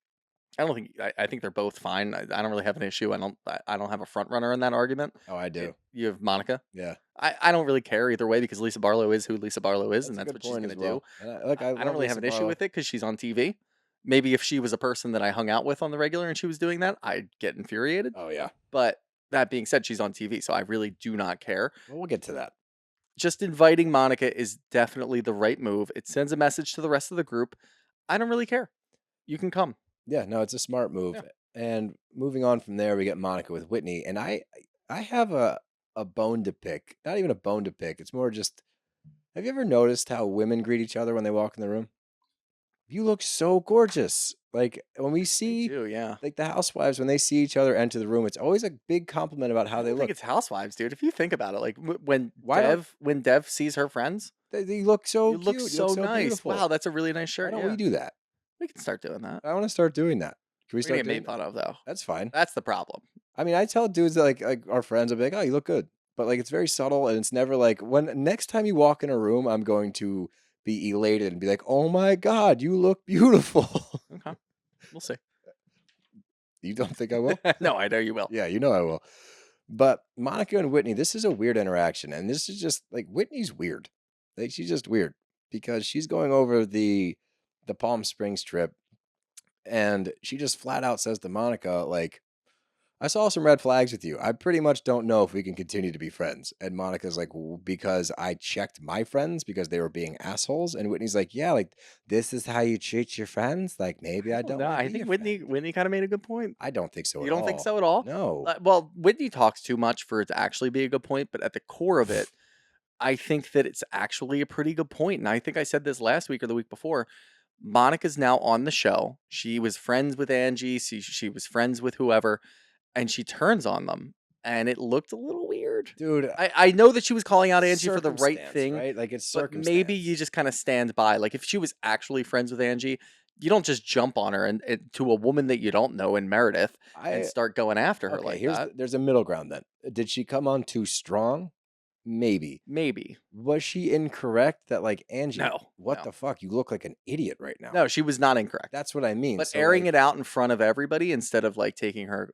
I don't think I think they're both fine. I don't really have an issue. I don't have a front runner in that argument. Oh, I do. You have Monica. Yeah. I don't really care either way because Lisa Barlow is who Lisa Barlow is, and a that's good what she's point going to as well. do. And I I love don't really have Lisa an issue Barlow. with it because she's on TV. Maybe if she was a person that I hung out with on the regular and she was doing that, I'd get infuriated. Oh yeah. But That being said, she's on TV, so I really do not care. Well, we'll get to that. Just inviting Monica is definitely the right move. It sends a message to the rest of the group. I don't really care. You can come. Yeah, no, it's a smart move. Yeah. And moving on from there, we get Monica with Whitney, and I have a bone to pick. Not even a bone to pick. It's more just, have you ever noticed how women greet each other when they walk in the room? You look so gorgeous. Like when we They see do, yeah. like the housewives when they see each other enter the room, it's always a big compliment about I how they don't think look. it's housewives, dude. If you think about it, like when Why don't Dev sees her friends, they look so you look cute? so nice. Beautiful. Wow, that's a really nice Why shirt. don't Yeah, we do that? we can start doing that. I want to start doing that. Can we We're gonna start get doing made that? fun of though. That's fine. That's the problem. I mean, I tell dudes that like our friends, I'll be like, "Oh, you look good," but like it's very subtle, and it's never like when next time you walk in a room, I'm going to be elated and be like, "Oh my god, you look beautiful." Okay, we'll see. You don't think I will? No, I know you will. Yeah, you know I will. But Monica and Whitney, this is a weird interaction, and this is just like Whitney's weird. Like she's just weird because she's going over the Palm Springs trip, and she just flat out says to Monica, like, I saw some red flags with you. I pretty much don't know if we can continue to be friends. And Monica's like, because I checked my friends because they were being assholes. And Whitney's like, yeah, like this is how you treat your friends. Like maybe I don't. No, wanna I be think your Whitney friend." kind of made a good point. I don't think so. You at don't think all. so at all? No. Well, Whitney talks too much for it to actually be a good point, but at the core of it, I think that it's actually a pretty good point. And I think I said this last week or the week before. Monica's now on the show. She was friends with Angie. She was friends with whoever, and she turns on them. And it looked a little weird. Dude, I know that she was calling out Angie for the right circumstance, thing, right? Like it's but circumstance. maybe you just kind of stand by. Like if she was actually friends with Angie, you don't just jump on her and to a woman that you don't know in Meredith and start going after her like that. There's a middle ground then. Did she come on too strong? Maybe. Maybe. Was she incorrect that like Angie? No, What no. the fuck? You look like an idiot right now. No, she was not incorrect. That's what I mean. But So, airing like, it out in front of everybody instead of like taking her.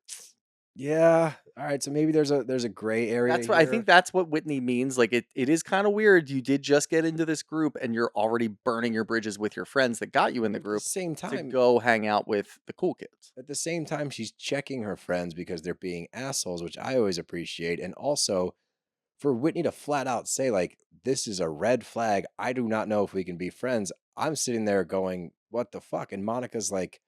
yeah. All right. So maybe there's a gray area. That's what I here. think. That's what Whitney means. Like it is kind of weird. You did just get into this group, and you're already burning your bridges with your friends that got you in the At the group same to time, go hang out with the cool kids. at the same time, she's checking her friends because they're being assholes, which I always appreciate. And also for Whitney to flat out say, like, this is a red flag. I do not know if we can be friends. I'm sitting there going, what the fuck? And Monica's like,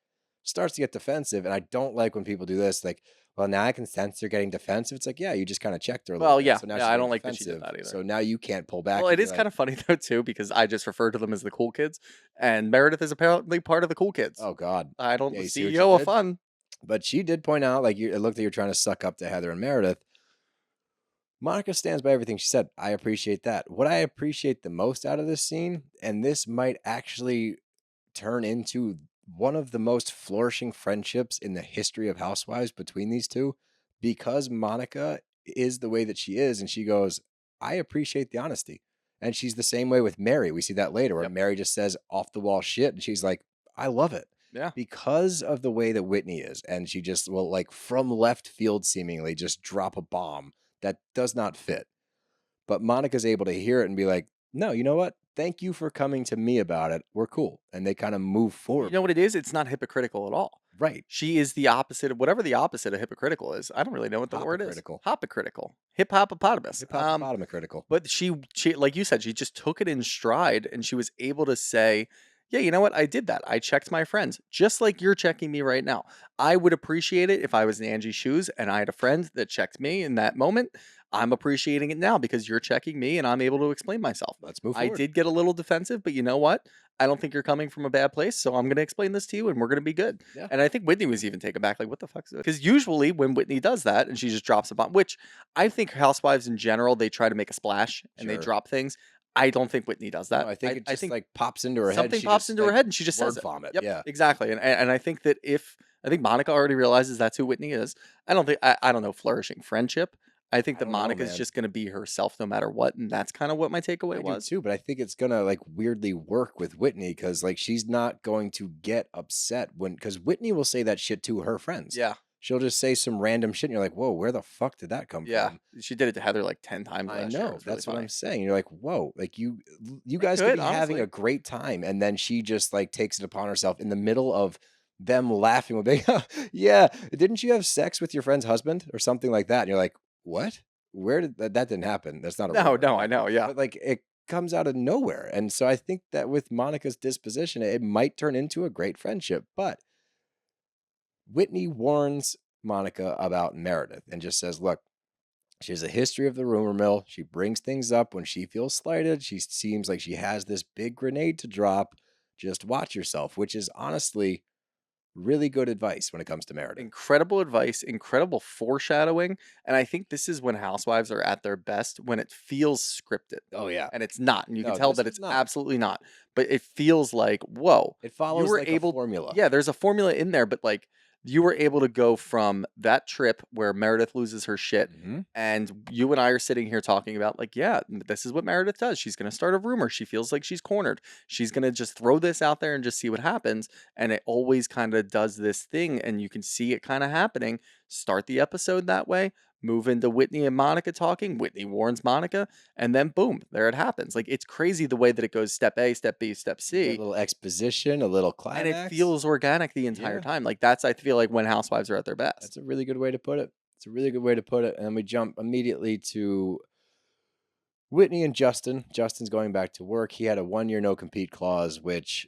starts to get defensive. And I don't like when people do this. Like, well, now I can sense they're getting defensive. It's like, yeah, you just kind of checked her a little Well, bit. yeah, So now yeah, she's I getting don't like that she did defensive. that either. So now you can't pull back. Well, it is kind of funny though too because I just refer to them as the cool kids, and Meredith is apparently part of the cool kids. Oh God. I don't Yeah, you see what you CEO of did? fun. But she did point out, like, it looked like you're trying to suck up to Heather and Meredith. Monica stands by everything she said. I appreciate that. What I appreciate the most out of this scene, and this might actually turn into one of the most flourishing friendships in the history of Housewives between these two, because Monica is the way that she is, and she goes, I appreciate the honesty. And she's the same way with Mary. We see that later where Yep. Mary just says off the wall shit, and she's like, I love it. Yeah. Because of the way that Whitney is, and she just will, like, from left field seemingly just drop a bomb that does not fit. But Monica's able to hear it and be like, no, you know what? Thank you for coming to me about it. We're cool. And they kind of move forward. You know what it is? It's not hypocritical at all. Right. She is the opposite of whatever the opposite of hypocritical is. I don't really know what the word is. Hypocritical. Hypocritical. Hip hopopotamus. Hippopotamus. But she, like you said, she just took it in stride and she was able to say, yeah, you know what? I did that. I checked my friends, just like you're checking me right now. I would appreciate it if I was in Angie's shoes and I had a friend that checked me in that moment. I'm appreciating it now because you're checking me and I'm able to explain myself. Let's move I forward. did get a little defensive, but you know what? I don't think you're coming from a bad place, so I'm going to explain this to you and we're going to be good. Yeah. And I think Whitney was even taken back, like, what the fuck is it? Because usually when Whitney does that and she just drops a bomb, which I think housewives in general, they try to make a splash and they Sure. drop things. I don't think Whitney does that. No, I think it just like pops into her head. something pops into her head and she just word says it. vomit. Yep, Yeah. exactly. And I think that I think Monica already realizes that's who Whitney is. I don't know, flourishing friendship. I think I that don't know, Monica's man. just going to be herself no matter what, and that's kind of what my takeaway I do was. too, but I think it's gonna like weirdly work with Whitney because like she's not going to get upset because Whitney will say that shit to her friends. Yeah, She'll just say some random shit, and you're like, "Whoa, where the fuck did that come yeah. from?" She did it to Heather like 10 times I last year. It know. was really That's what funny. I'm saying. You're like, "Whoa!" Like you guys could could, be having honestly. a great time, and then she just like takes it upon herself in the middle of them laughing will be, yeah, didn't you have sex with your friend's husband or something like that? And you're like, what? Where did that didn't happen? That's not a No, rumor. no, I know. Yeah. But like it comes out of nowhere. And so I think that with Monica's disposition, it might turn into a great friendship. But Whitney warns Monica about Meredith and just says, look, she has a history of the rumor mill. She brings things up when she feels slighted. She seems like she has this big grenade to drop. Just watch yourself, which is honestly really good advice when it comes to Meredith. Incredible advice, incredible foreshadowing. And I think this is when housewives are at their best, when it feels scripted. Oh, yeah. And it's not. And you can No, tell this that is it's not. absolutely not. But it feels like, whoa. It follows like a formula. Yeah, there's a formula in there, but like you were able to go from that trip where Meredith loses her shit, and you and I are sitting here talking about like, yeah, this is what Meredith does. She's going to start a rumor. She feels like she's cornered. She's going to just throw this out there and just see what happens. And it always kind of does this thing, and you can see it kind of happening. Start the episode that way. Move into Whitney and Monica talking. Whitney warns Monica, and then boom, there it happens. Like it's crazy the way that it goes: step A, step B, step A C, little exposition, a little climax. and it feels organic the entire Yeah. time. Like that's, I feel like, when housewives are at their best. That's a really good way to put it. It's a really good way to put it. And then we jump immediately to Whitney and Justin. Justin's going back to work. He had a 1-year no compete clause, which,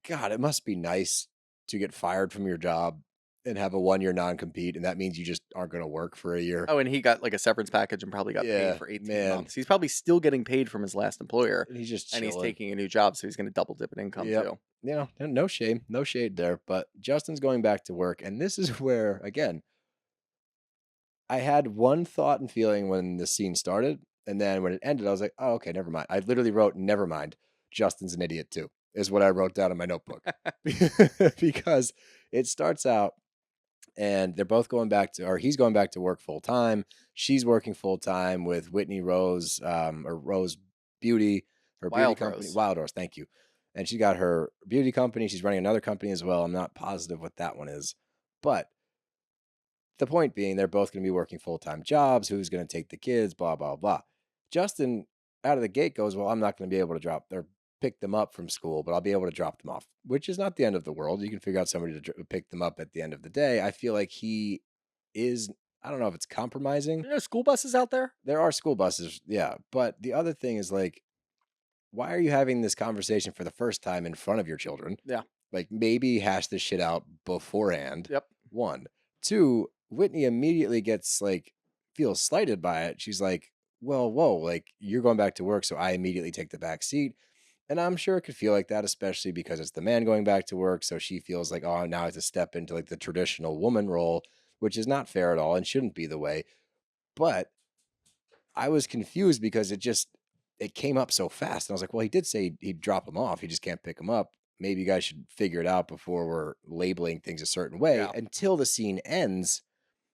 God, it must be nice to get fired from your job and have a 1-year non-compete, and that means you just aren't going to work for a year. Oh, and he got like a severance package and probably got Yeah, paid for 18 man. months. He's probably still getting paid from his last employer, And he's just and he's chilling. taking a new job, so he's going to double dip in income Yep. too. You know, no shame, no shade there. But Justin's going back to work, and this is where, again, I had one thought and feeling when the scene started, and then when it ended, I was like, oh, okay, never mind. I literally wrote, never mind. Justin's an idiot too, is what I wrote down in my notebook. Because it starts out and they're both going back to, or he's going back to work full time. She's working full time with Whitney Rose, or Rose Beauty, her beauty Wild company, Rose. Wild Rose. Thank you. And she got her beauty company. She's running another company as well. I'm not positive what that one is, but the point being, they're both going to be working full time jobs. Who's going to take the kids? Blah blah blah. Justin out of the gate goes, well, I'm not going to be able to drop or pick them up from school, but I'll be able to drop them off, which is not the end of the world. You can figure out somebody to pick them up at the end of the day. I feel like he is, I don't know if it's compromising. There are school buses out there. There are school buses, yeah. But the other thing is like, why are you having this conversation for the first time in front of your children? Yeah. Like maybe hash this shit out beforehand. Yep. 1. 2, Whitney immediately gets like, feels slighted by it. She's like, well, whoa, like you're going back to work. So I immediately take the back seat. And I'm sure it could feel like that, especially because it's the man going back to work. So she feels like, oh, now I have to step into like the traditional woman role, which is not fair at all and shouldn't be the way. But I was confused because it came up so fast. And I was like, well, he did say he'd drop him off. He just can't pick him up. Maybe you guys should figure it out before we're labeling things a certain way until the scene ends.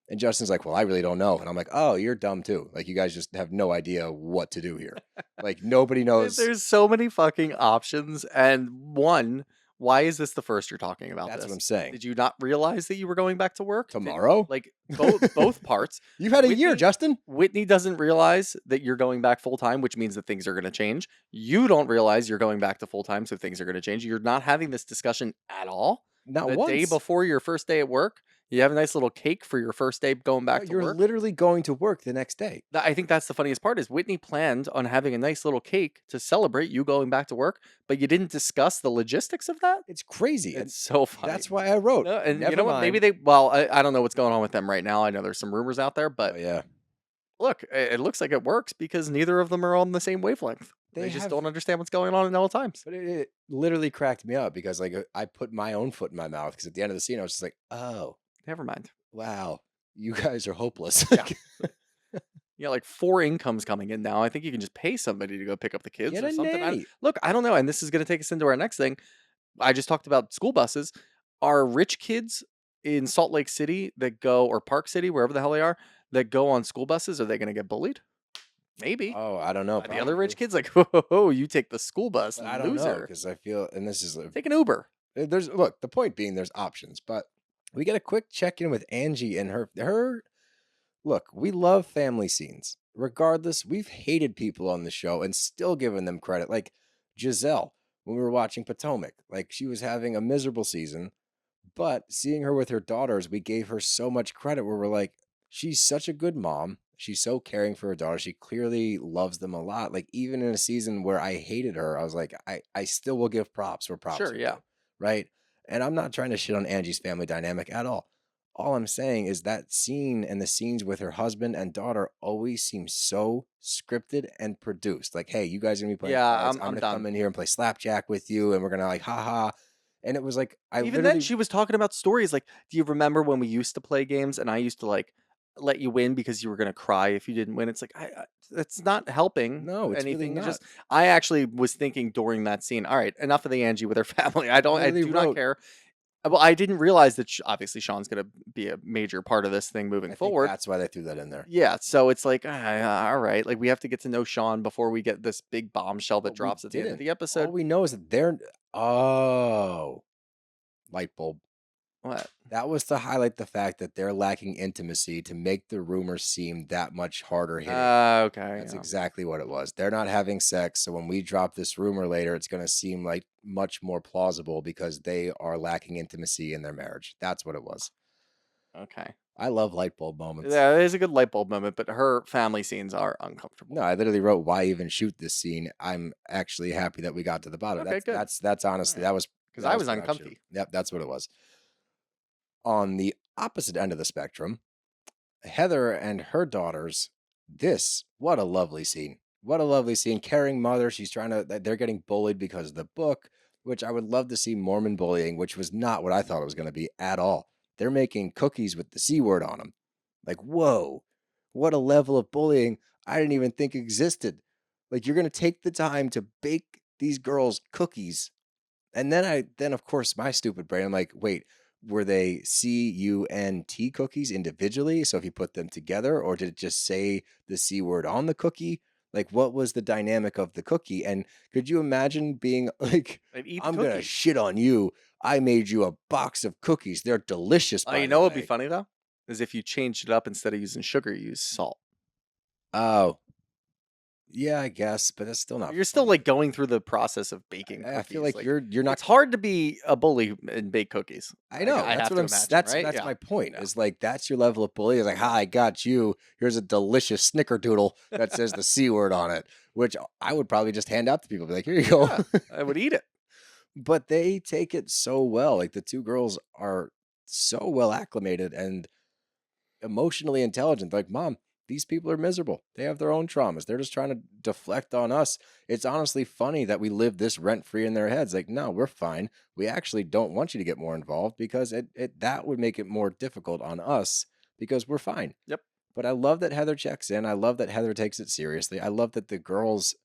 And Justin's like, well, I really don't know. And I'm like, oh, you're dumb too. Like, you guys just have no idea what to do here. Like, nobody knows. There's so many fucking options. And one, why is this the first you're talking about? That's this? what I'm saying. Did you not realize that you were going back to work Tomorrow? Like both parts. You've had a year, Whitney- Justin. Whitney doesn't realize that you're going back full time, which means that things are going to change. You don't realize you're going back to full time, so things are going to change. You're not having this discussion at all. Not The once. day before your first day at work, you have a nice little cake for your first day going back to You're work. literally going to work the next day. I think that's the funniest part is Whitney planned on having a nice little cake to celebrate you going back to work, but you didn't discuss the logistics of that. It's crazy. It's so funny. That's why I wrote. No, and you never know what? Maybe mind. I don't know what's going on with them right now. I know there's some rumors out there, but Oh, yeah. look, it looks like it works because neither of them are on the same wavelength. They just have- don't understand what's going on at all times. But it literally cracked me up because like I put my own foot in my mouth because at the end of the scene I was just like, oh, Never mind. wow, you guys are hopeless. Yeah. Yeah, like 4 incomes coming in now. I think you can just pay somebody to go pick up the kids Get or a something. nanny. Look, I don't know. And this is going to take us into our next thing. I just talked about school buses. Are rich kids in Salt Lake City that go, or Park City, wherever the hell they are, that go on school buses, are they going to get bullied? Maybe. Oh, I don't know. By the other rich kids, like, oh, you take the school bus, I don't know loser. because I feel, and this is Take an Uber. there's look. The point being, there's options, but we get a quick check in with Angie and her. Look, we love family scenes. Regardless, we've hated people on the show and still given them credit. Like Giselle, when we were watching Potomac, like she was having a miserable season, But seeing her with her daughters, we gave her so much credit where we're like, she's such a good mom. She's so caring for her daughter. She clearly loves them a lot. Like, even in a season where I hated her, I was like, I still will give props where props Sure, are yeah. due. Right. And I'm not trying to shit on Angie's family dynamic at all. All I'm saying is that scene and the scenes with her husband and daughter always seem so scripted and produced. Like, hey, you guys are gonna be playing Yeah, cards. I'm I'm gonna done. come in here and play slapjack with you, and we're gonna like, haha. And it was like, I Even then, literally, she was talking about stories. Like, do you remember when we used to play games and I used to like let you win because you were gonna cry if you didn't win? It's like that's not helping no, it's really anything. It's not. just I actually was thinking during that scene. All right, enough of the Angie with her family. I Literally do not wrote, care. Well, I didn't realize that obviously Shawn's gonna be a major part of this thing moving I think forward. that's why they threw that in there. Yeah, so it's like, all right, like we have to get to know Shawn before we get this big bombshell that But we drops at the end of didn't. the All episode. we know is that they're, oh, light bulb. What? That was to highlight the fact that they're lacking intimacy to make the rumor seem that much harder hitting. Okay. That's Yeah. exactly what it was. They're not having sex. So when we drop this rumor later, it's going to seem like much more plausible because they are lacking intimacy in their marriage. That's what it was. Okay. I love light bulb moments. Yeah, it is a good light bulb moment, but her family scenes are uncomfortable. No, I literally wrote, why even shoot this scene? I'm actually happy that we got to the bottom. Okay, good. That's honestly, Alright. that was, Because that I was production. uncomfy. Yep, that's what it was. On the opposite end of the spectrum, Heather and her daughters, what a lovely scene. What a lovely scene. Caring mother. She's trying to, they're getting bullied because of the book, which I would love to see Mormon bullying, which was not what I thought it was going to be at all. They're making cookies with the C word on them. Like, whoa, what a level of bullying I didn't even think existed. Like, you're going to take the time to bake these girls cookies. And then of course, my stupid brain, I'm like, wait, were they CUNT cookies individually? So if you put them together, or did it just say the C word on the cookie? Like, what was the dynamic of the cookie? And could you imagine being like, I'd eat the I'm going to cookie. shit on you. I made you a box of cookies. They're delicious, by You the know what would be way." funny though? Is if you changed it up instead of using sugar, you use salt. Oh, yeah, I guess, but that's still not You're still funny. like going through the process of baking cookies. I feel like you're not. It's hard to be a bully and bake cookies. I know. I That's have what to I'm. imagine, That's right? that's Yeah. my point. Yeah. Is like that's your level of bully. Is like, hi, I got you. Here's a delicious snickerdoodle that says the C word on it, which I would probably just hand out to people. Be like, here you go. Yeah, I would eat it. But they take it so well. Like the two girls are so well acclimated and emotionally intelligent. Like, mom, these people are miserable. They have their own traumas. They're just trying to deflect on us. It's honestly funny that we live this rent free in their heads. Like, no, we're fine. We actually don't want you to get more involved because that would make it more difficult on us because we're fine. Yep. But I love that Heather checks in. I love that Heather takes it seriously. I love that the girls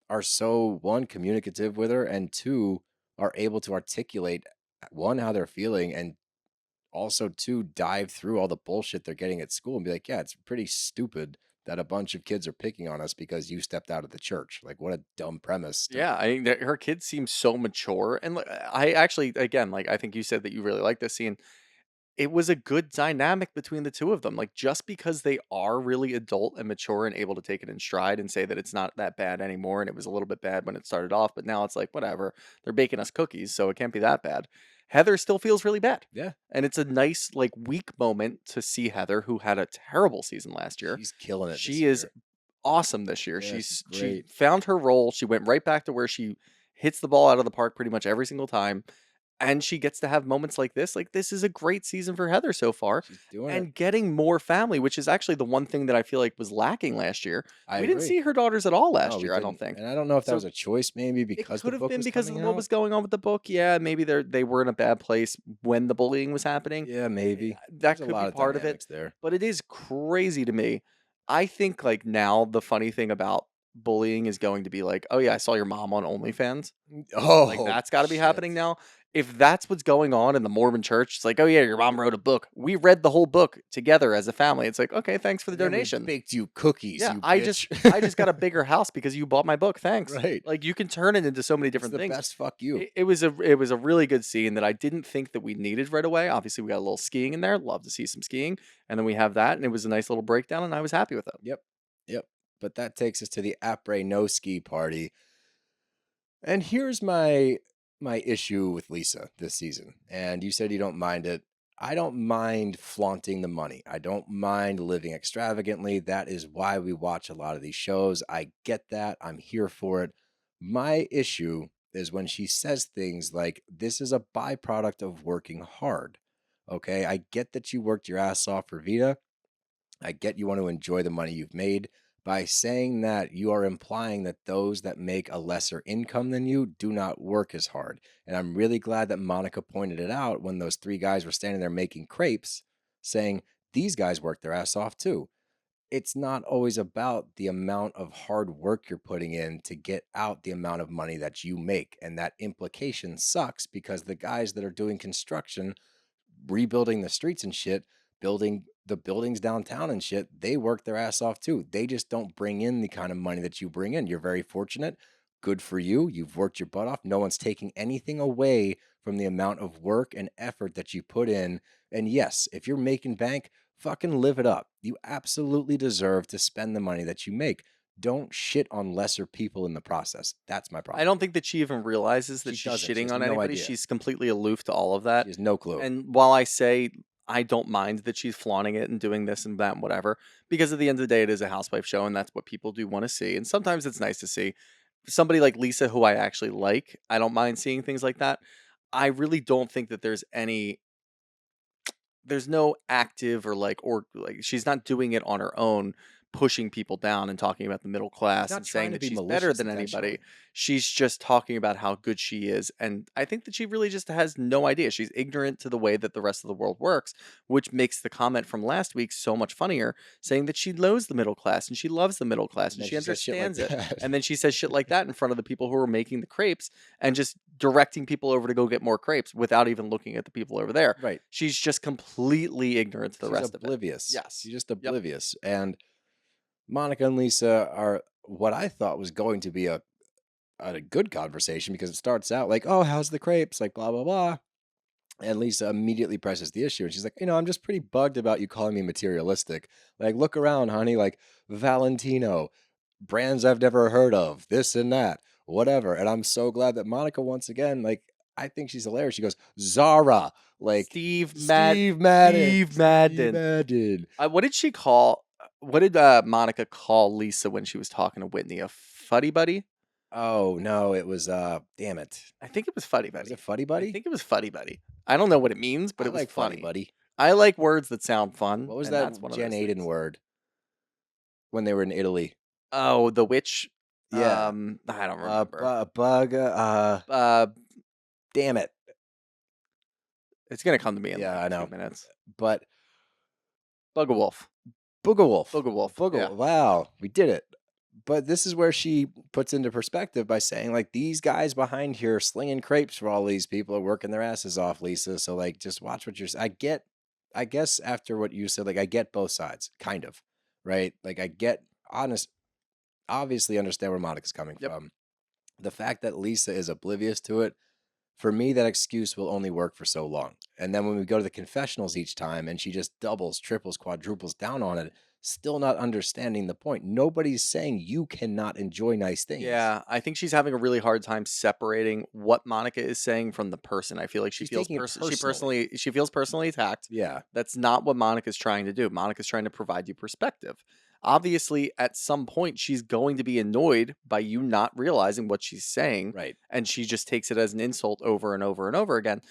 are so, one, communicative with her, and two, are able to articulate, one, how they're feeling, and also to dive through all the bullshit they're getting at school and be like, yeah, it's pretty stupid that a bunch of kids are picking on us because you stepped out of the church. Like, what a dumb premise. Yeah, I mean, her kids seem so mature, and I actually, again, like I think you said that you really like this scene. It was a good dynamic between the two of them. Like just because they are really adult and mature and able to take it in stride and say that it's not that bad anymore, and it was a little bit bad when it started off, but now it's like whatever. They're baking us cookies, so it can't be that bad. Heather still feels really bad. Yeah. And it's a nice, like, weak moment to see Heather, who had a terrible season last year. She's killing it. She is awesome this year. Yeah, she's She great. found her role. She went right back to where she hits the ball out of the park pretty much every single time. And she gets to have moments like this. Like, this is a great season for Heather so far. She's doing And it. getting more family, which is actually the one thing that I feel like was lacking last year. I We didn't agree. see her daughters at all No, last we year, I don't didn't. think. And I don't know if that So was a choice, maybe It because could the have book been was because of coming what out. was going on with the book. Yeah, maybe they were in a bad place when the bullying was happening. Yeah, maybe. That There's a could lot be of part of it. dynamics there. But it is crazy to me. I think like now the funny thing about bullying is going to be like, oh yeah, I saw your mom on OnlyFans. Oh, Like that's got to be shit. happening now. If that's what's going on in the Mormon church, it's like, oh yeah, your mom wrote a book. We read the whole book together as a family. It's like, okay, thanks for the And then we donation. baked you cookies. Yeah, you I bitch. just got a bigger house because you bought my book. Thanks. Right. Like you can turn it into so many It's different the things. best fuck you. It was a really good scene that I didn't think that we needed right away. Obviously, we got a little skiing in there. Love to see some skiing, and then we have that, and it was a nice little breakdown, and I was happy with it. Yep. But that takes us to the Apres No Ski party. And here's my my issue with Lisa this season. And you said you don't mind it. I don't mind flaunting the money. I don't mind living extravagantly. That is why we watch a lot of these shows. I get that. I'm here for it. My issue is when she says things like, this is a byproduct of working hard. Okay. I get that you worked your ass off for Vita. I get you want to enjoy the money you've made. By saying that, you are implying that those that make a lesser income than you do not work as hard. And I'm really glad that Monica pointed it out when those three guys were standing there making crepes, saying these guys work their ass off too. It's not always about the amount of hard work you're putting in to get out the amount of money that you make. And that implication sucks because the guys that are doing construction, rebuilding the streets and shit, building the buildings downtown and shit, they work their ass off too. They just don't bring in the kind of money that you bring in. You're very fortunate. Good for you. You've worked your butt off. No one's taking anything away from the amount of work and effort that you put in. And yes, if you're making bank, fucking live it up. You absolutely deserve to spend the money that you make. Don't shit on lesser people in the process. That's my problem. I don't think that she even realizes that She she's doesn't. She shitting has on no anybody. idea. She's completely aloof to all of that. She has no clue. And while I say I don't mind that she's flaunting it and doing this and that and whatever, because at the end of the day, it is a housewife show and that's what people do want to see. And sometimes it's nice to see somebody like Lisa, who I actually like. I don't mind seeing things like that. I really don't think that there's no active or like she's not doing it on her own, pushing people down and talking about the middle class not and saying trying to that be she's better malicious than anybody. intentionally. She's just talking about how good she is. And I think that she really just has no idea. She's ignorant to the way that the rest of the world works, which makes the comment from last week so much funnier, saying that she knows the middle class and she loves the middle class and then she she says shit like understands it. that. And then she says shit like that in front of the people who are making the crepes and just directing people over to go get more crepes without even looking at the people over there. Right. She's just completely ignorant to the She's rest of it. oblivious. Yes. She's just oblivious. And Monica and Lisa are what I thought was going to be a good conversation because it starts out like, oh, how's the crepes? Like, blah, blah, blah. And Lisa immediately presses the issue. And she's like, I'm just pretty bugged about you calling me materialistic. Like, look around, honey. Like, Valentino, brands I've never heard of, this and that, whatever. And I'm so glad that Monica, once again, like, I think she's hilarious. She goes, Zara, like, Steve Madden. Steve Madden. What did she call? What did Monica call Lisa when she was talking to Whitney? A fuddy buddy? Oh, no, it was, damn it. I think it was fuddy buddy. Was it Fuddy Buddy? I think it was fuddy buddy. I don't know what it means, but I it was like funny. Fuddy Buddy. I like words that sound fun. What was and that that's one of Jen those Aiden things. word when they were in Italy? Oh, the witch. Yeah. I don't remember. Damn it. It's gonna come to me in Yeah, like I know. 2 minutes. But Bugawolf. Boogalwolf. Boogalwolf. Yeah. Wow, we did it. But this is where she puts into perspective by saying, like, these guys behind here slinging crepes for all these people are working their asses off, Lisa. So, like, just watch what you're saying. I guess after what you said, like, I get both sides, kind of, right? Like, I get obviously understand where Monica's coming from. The fact that Lisa is oblivious to it, for me, that excuse will only work for so long. And then when we go to the confessionals each time and she just doubles, triples, quadruples down on it, still not understanding the point. Nobody's saying you cannot enjoy nice things. Yeah, I think she's having a really hard time separating what Monica is saying from the person. I feel like she She's feels taking it she feels personally attacked. Yeah. That's not what Monica's trying to do. Monica's trying to provide you perspective. Obviously, at some point, she's going to be annoyed by you not realizing what she's saying. Right. And she just takes it as an insult over and over and over again.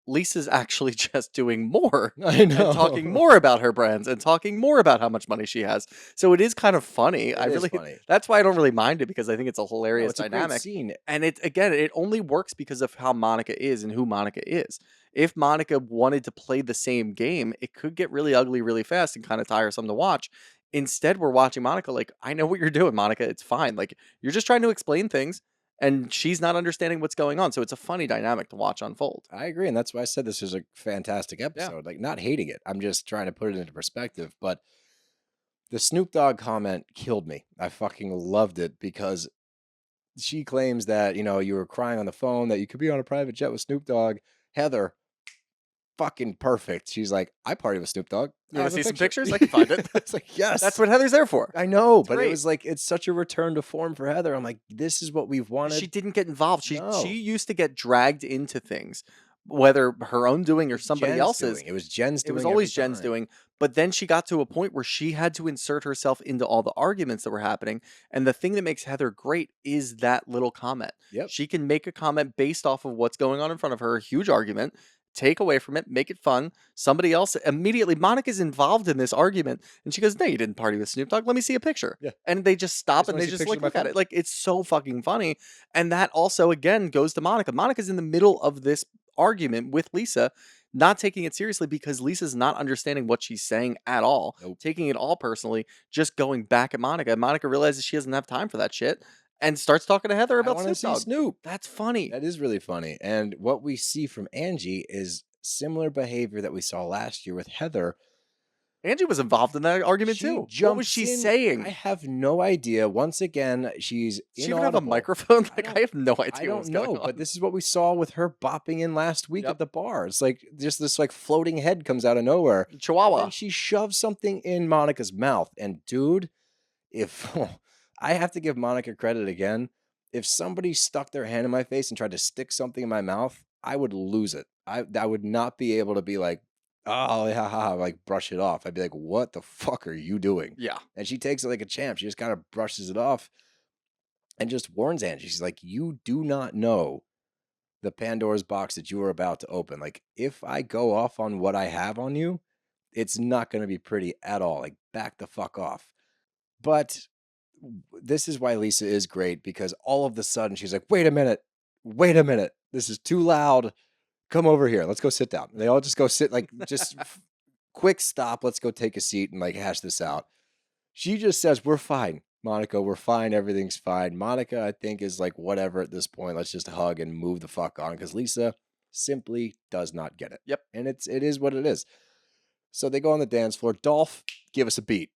Lisa's actually just doing more I know. and talking more about her brands and talking more about how much money she has. So it is kind of funny. It is funny. That's why I don't really mind it, because I think it's a No, hilarious it's a great dynamic. scene. And it only works because of how Monica is and who Monica is. If Monica wanted to play the same game, it could get really ugly really fast and kind of tiresome to watch. Instead, we're watching Monica like, I know what you're doing, Monica. It's fine. Like, you're just trying to explain things and she's not understanding what's going on. So it's a funny dynamic to watch unfold. I agree. And that's why I said this is a fantastic episode. Like, not hating it. I'm just trying to put it into perspective. But the Snoop Dogg comment killed me. I fucking loved it because she claims that, you were crying on the phone, that you could be on a private jet with Snoop Dogg. Heather, fucking perfect. She's like, I party with Snoop Dogg. You I want have to a see some picture." pictures? I can find it. It's like, yes. That's what Heather's there for. I know, It's but it great. was like, it's such a return to form for Heather. I'm like, this is what we've wanted. She didn't get involved. No. She used to get dragged into things, whether her own doing or somebody Jen's else's. doing. It was Jen's It doing. was every always Jen's time. doing. But then she got to a point where she had to insert herself into all the arguments that were happening. And the thing that makes Heather great is that little comment. Yep. She can make a comment based off of what's going on in front of her, a huge argument, take away from it, make it fun. Somebody else immediately, Monica's involved in this argument. And she goes, no, you didn't party with Snoop Dogg. Let me see a picture. Yeah. And they just stop Just and wanna they see just pictures of look my at phone. it. Like, it's so fucking funny. And that also, again, goes to Monica. Monica's in the middle of this argument with Lisa, not taking it seriously because Lisa's not understanding what she's saying at all, Nope. taking it all personally, just going back at Monica. Monica realizes she doesn't have time for that shit and starts talking to Heather I about want Snoop to see Dogg. Snoop. That's funny. That is really funny. And what we see from Angie is similar behavior that we saw last year with Heather. Angie was involved in that argument She too. What was jumps she in- saying? I have no idea. Once again, she's Does she even have a inaudible. microphone? Like, don't- I have no idea I don't what's know, going on. but this is what we saw with her bopping in last week Yep. at the bar. It's like just this like floating head comes out of nowhere. Chihuahua. And she shoves something in Monica's mouth. And dude, if I have to give Monica credit again, if somebody stuck their hand in my face and tried to stick something in my mouth, I would lose it. I would not be able to be like, oh yeah, like brush it off. I'd be like, what the fuck are you doing? Yeah. And she takes it like a champ. She just kind of brushes it off and just warns Angie. She's like, you do not know the Pandora's box that you are about to open. Like, if I go off on what I have on you, it's not going to be pretty at all. Like, back the fuck off. But this is why Lisa is great, because all of the sudden she's like, wait a minute. This is too loud. Come over here. Let's go sit down. They all just go sit, like, just quick stop. Let's go take a seat and like hash this out. She just says, we're fine, Monica. We're fine. Everything's fine. Monica, I think, is like, whatever at this point. Let's just hug and move the fuck on, because Lisa simply does not get it. Yep. And it is what it is. So they go on the dance floor. Dolph, give us a beat.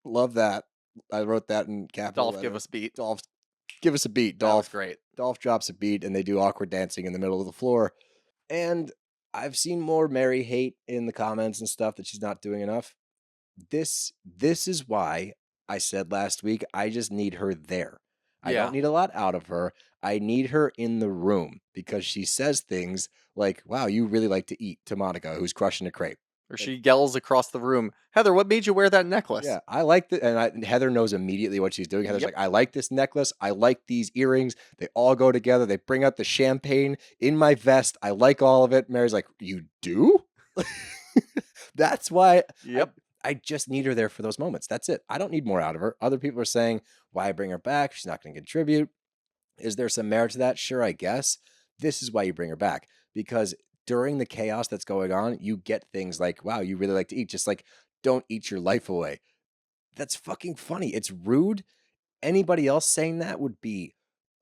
Love that. I wrote that in capital Dolph, letter. give us beat. Dolph, give us a beat. That was Dolph, great. Dolph drops a beat and they do awkward dancing in the middle of the floor. And I've seen more Mary hate in the comments and stuff that she's not doing enough. This is why I said last week, I just need her there. I Yeah. don't need a lot out of her. I need her in the room, because she says things like, wow, you really like to eat, to Monica, who's crushing a crepe. Or she yells across the room, Heather, what made you wear that necklace? Yeah, I like that. And Heather knows immediately what she's doing. Heather's Yep. like, I like this necklace. I like these earrings. They all go together. They bring out the champagne in my vest. I like all of it. Mary's like, you do? That's why Yep. I just need her there for those moments. That's it. I don't need more out of her. Other people are saying, why bring her back? She's not going to contribute. Is there some merit to that? Sure, I guess. This is why you bring her back, because during the chaos that's going on, you get things like, wow, you really like to eat. Just like, don't eat your life away. That's fucking funny. It's rude. Anybody else saying that would be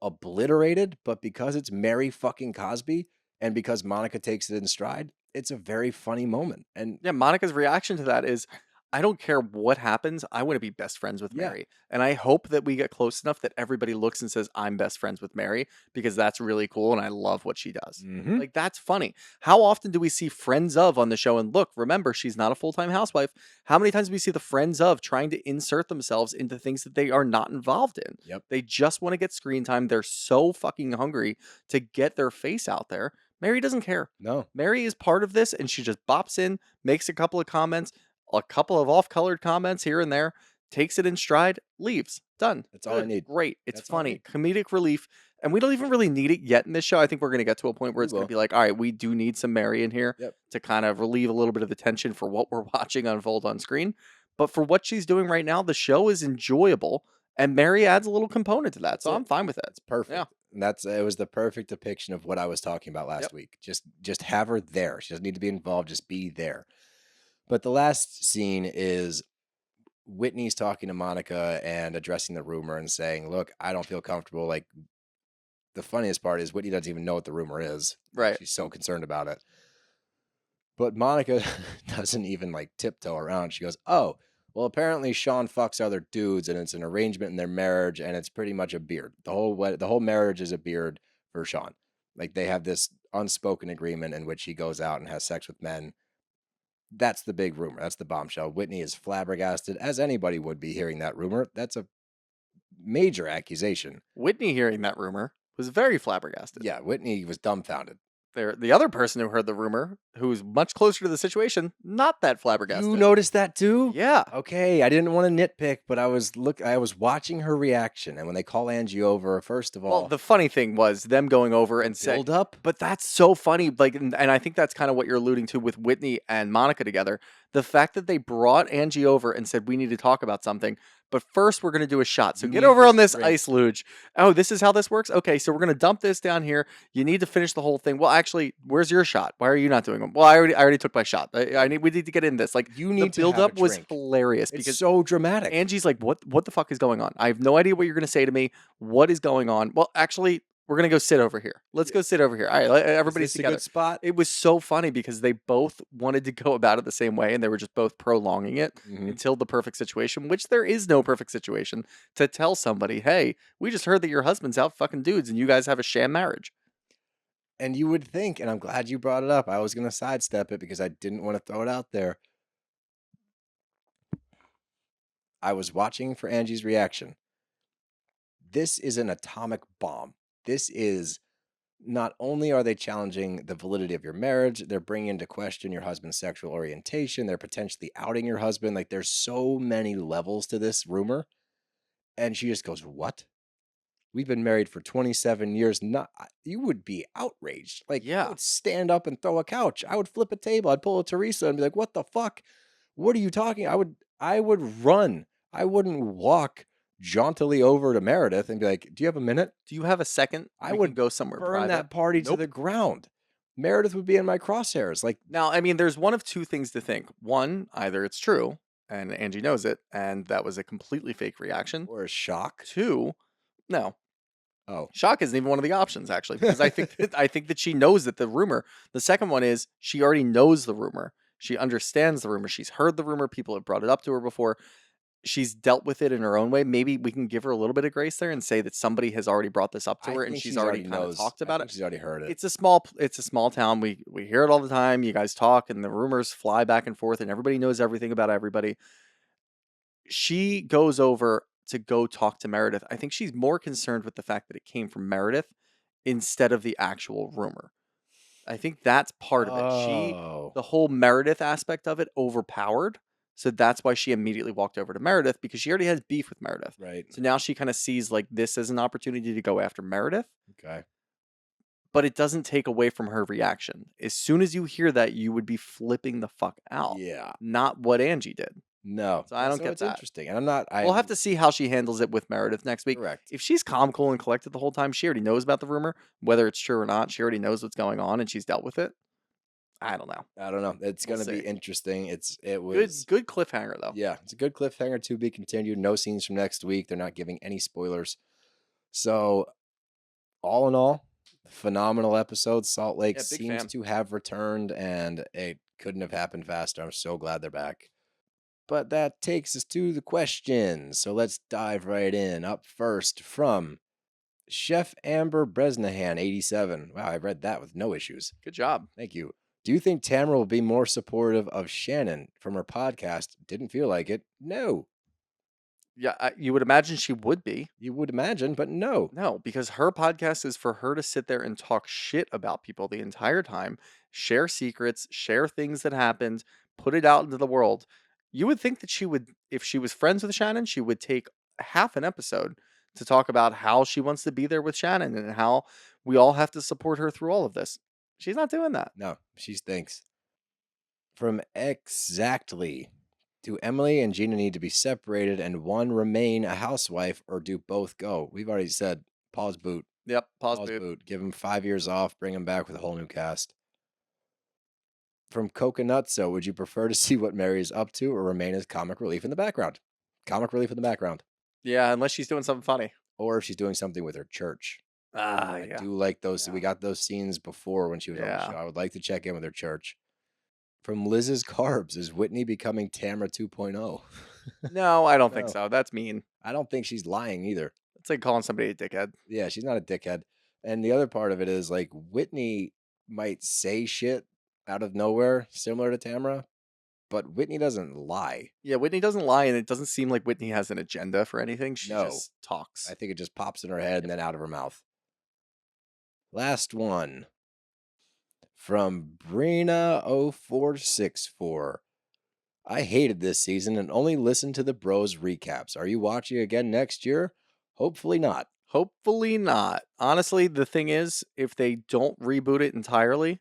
obliterated. But because it's Mary fucking Cosby and because Monica takes it in stride, it's a very funny moment. And Yeah, Monica's reaction to that is, I don't care what happens. I want to be best friends with Yeah. Mary. And I hope that we get close enough that everybody looks and says, I'm best friends with Mary, because that's really cool. And I love what she does. Mhm. Like, that's funny. How often do we see friends of on the show? And look, remember, she's not a full-time housewife. How many times do we see the friends of trying to insert themselves into things that they are not involved in? Yep. They just want to get screen time. They're so fucking hungry to get their face out there. Mary doesn't care. no, Mary is part of this, and she just bops in, makes a couple of comments, a couple of off-colored comments here and there, takes it in stride, leaves. Done. That's all I Good. need. Great. It's That's all I funny. need. Comedic relief. And we don't even really need it yet in this show. I think we're going to get to a point where We it's going will. to be like, all right, we do need some Mary in here Yep. to kind of relieve a little bit of the tension for what we're watching unfold on screen. But for what she's doing right now, the show is enjoyable, and Mary adds a little component to that. That's So it. I'm fine with it. It's perfect. Yeah. And it was the perfect depiction of what I was talking about last Yep. week. Just have her there. She doesn't need to be involved. Just be there. But the last scene is Whitney's talking to Monica and addressing the rumor and saying, look, I don't feel comfortable. Like, the funniest part is Whitney doesn't even know what the rumor is. Right. She's so concerned about it. But Monica doesn't even like tiptoe around. She goes, oh, well, apparently Shawn fucks other dudes and it's an arrangement in their marriage and it's pretty much a beard. The whole marriage is a beard for Shawn. Like, they have this unspoken agreement in which he goes out and has sex with men. That's the big rumor. That's the bombshell. Whitney is flabbergasted, as anybody would be hearing that rumor. That's a major accusation. Whitney, hearing that rumor, was very flabbergasted. Yeah, Whitney was dumbfounded. The other person who heard the rumor, who's much closer to the situation, not that flabbergasted. You noticed that too? Yeah. Okay, I didn't want to nitpick, but I was watching her reaction, and when they call Angie over, first of all, Well, the funny thing was them going over and saying, build up. but that's so funny. Like, and I think that's kind of what you're alluding to with Whitney and Monica together. The fact that they brought Angie over and said, we need to talk about something, but first we're going to do a shot. So You get need over on this this drink. ice luge. Oh, this is how this works? Okay, so we're going to dump this down here. You need to finish the whole thing. Well, actually, where's your shot? Why are you not doing them? Well, I already took my shot. We need to get in this. Like, You need the to have build up a was drink. hilarious It's because so dramatic. Angie's like, what the fuck is going on? I have no idea what you're going to say to me. What is going on? Well, actually, we're going to go sit over here. Let's go sit over here. All right, everybody's Is this a together. good spot? It was so funny because they both wanted to go about it the same way and they were just both prolonging it Mhm. until the perfect situation, which there is no perfect situation to tell somebody, hey, we just heard that your husband's out fucking dudes and you guys have a sham marriage. And you would think, and I'm glad you brought it up. I was going to sidestep it because I didn't want to throw it out there. I was watching for Angie's reaction. This is an atomic bomb. This is not only are they challenging the validity of your marriage, they're bringing into question your husband's sexual orientation. They're potentially outing your husband. Like, there's so many levels to this rumor. And she just goes, what? We've been married for 27 years. You would be outraged. Like, Yeah. I would stand up and throw a couch. I would flip a table. I'd pull a Teresa and be like, what the fuck? What are you talking? I would run. I wouldn't walk jauntily over to Meredith and be like, do you have a minute? Do you have a second? I We would can go somewhere Burn private. that party to Nope. the ground. Meredith would be in my crosshairs. Like, Now, I mean, there's one of two things to think. One, either it's true and Angie knows it and that was a completely fake reaction. or a shock. Two, no. Oh, Shock isn't even one of the options, actually, because I think that she knows that the rumor. The second one is she already knows the rumor. She understands the rumor. She's heard the rumor. People have brought it up to her before. She's dealt with it in her own way. Maybe we can give her a little bit of grace there and say that somebody has already brought this up to I her and think she's she's already kind of knows. talked I about think it. She's already heard it. It's a small town. We hear it all the time. You guys talk and the rumors fly back and forth and everybody knows everything about everybody. She goes over to go talk to Meredith. I think she's more concerned with the fact that it came from Meredith instead of the actual rumor. I think that's part of it. Oh. The whole Meredith aspect of it overpowered. So that's why she immediately walked over to Meredith because she already has beef with Meredith. Right. So now she kind of sees like this as an opportunity to go after Meredith, Okay. but it doesn't take away from her reaction. As soon as you hear that, you would be flipping the fuck out. Yeah. Not what Angie did. No. So I don't get it's that. interesting. And I'm not. We'll have to see how she handles it with Meredith next week. Correct. If she's calm, cool, and collected the whole time, she already knows about the rumor, whether it's true or not. She already knows what's going on and she's dealt with it. I don't know. I don't know. It's We'll going to be see. interesting. It was Good cliffhanger though. Yeah, it's a good cliffhanger to be continued. No scenes from next week. They're not giving any spoilers. So, all in all, phenomenal episode. Salt Lake Yeah, big seems fan. to have returned, and it couldn't have happened faster. I'm so glad they're back. But that takes us to the questions. So let's dive right in. Up first from Chef Amber Bresnahan, 87. Wow, I read that with no issues. Good job. Thank you. Do you think Tamra will be more supportive of Shannon from her podcast? Didn't feel like it. No. Yeah, you would imagine she would be. You would imagine, but no. No, because her podcast is for her to sit there and talk shit about people the entire time, share secrets, share things that happened, put it out into the world. You would think that she would, if she was friends with Shannon, she would take half an episode to talk about how she wants to be there with Shannon and how we all have to support her through all of this. She's not doing that. No, she stinks. From Exactly. Do Emily and Gina need to be separated and one remain a housewife, or do both go? We've already said pause boot. Yep. Pause boot. Boot. Give him 5 years off. Bring him back with a whole new cast. From Coconutso, would you prefer to see what Mary is up to or remain as comic relief in the background? Comic relief in the background. Yeah, unless she's doing something funny. Or if she's doing something with her church. I Yeah. do like those. Yeah. We got those scenes before when she was on the Yeah. show. I would like to check in with her church. From Liz's Carbs, is Whitney becoming Tamra 2.0? No, I don't think No. so. That's mean. I don't think she's lying either. It's like calling somebody a dickhead. Yeah, she's not a dickhead. And the other part of it is like Whitney might say shit out of nowhere, similar to Tamra, but Whitney doesn't lie. Yeah, Whitney doesn't lie, and it doesn't seem like Whitney has an agenda for anything. She No. just talks. I think it just pops in her head and then out of her mouth. Last one from Brina0464. I hated this season and only listened to the bros recaps. Are you watching again next year? Hopefully not. Hopefully not. Honestly, the thing is, if they don't reboot it entirely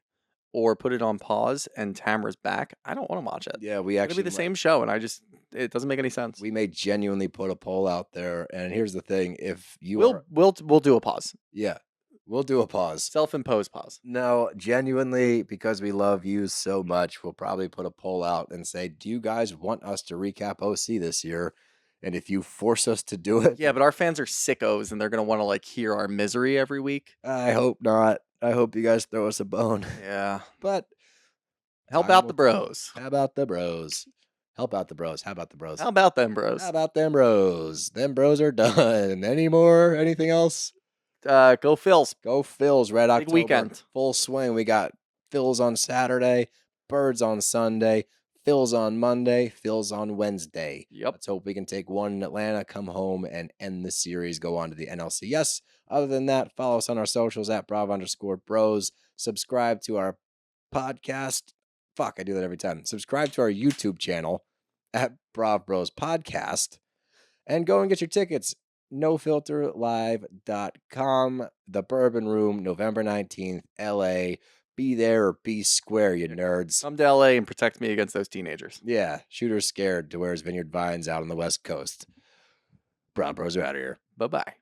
or put it on pause and Tamra's back, I don't want to watch it. Yeah, we It's actually gonna be the same show, and it doesn't make any sense. We may genuinely put a poll out there, and here's the thing: if you We'll do a pause, yeah, we'll do a pause. self-imposed pause. No, genuinely, because we love you so much, we'll probably put a poll out and say, do you guys want us to recap OC this year? And if you force us to do it, Yeah, but our fans are sickos, and they're gonna want to like hear our misery every week. I hope not. I hope you guys throw us a bone. Yeah, But help time out will the tell. bros. How about the bros? Help out the bros. How about the bros? How about them bros? How about them bros? Them bros are done. Any more? Anything else? Go Phils. Go Phils, Red Big October. weekend. Full swing. We got Phils on Saturday, Birds on Sunday, Phils on Monday, Phils on Wednesday. Yep. Let's hope we can take one in Atlanta, come home, and end the series, go on to the NLCS. Other than that, follow us on our socials at Brav_Bros. Subscribe to our podcast. Fuck, I do that every time. Subscribe to our YouTube channel at Brav Bros Podcast. And go and get your tickets. NoFilterLive.com. The Bourbon Room, November 19th, LA. Be there or be square, you nerds. Come to LA and protect me against those teenagers. Yeah, Shooter's scared to wear his Vineyard Vines out on the West Coast. Brown Bros are out of here. Bye-bye.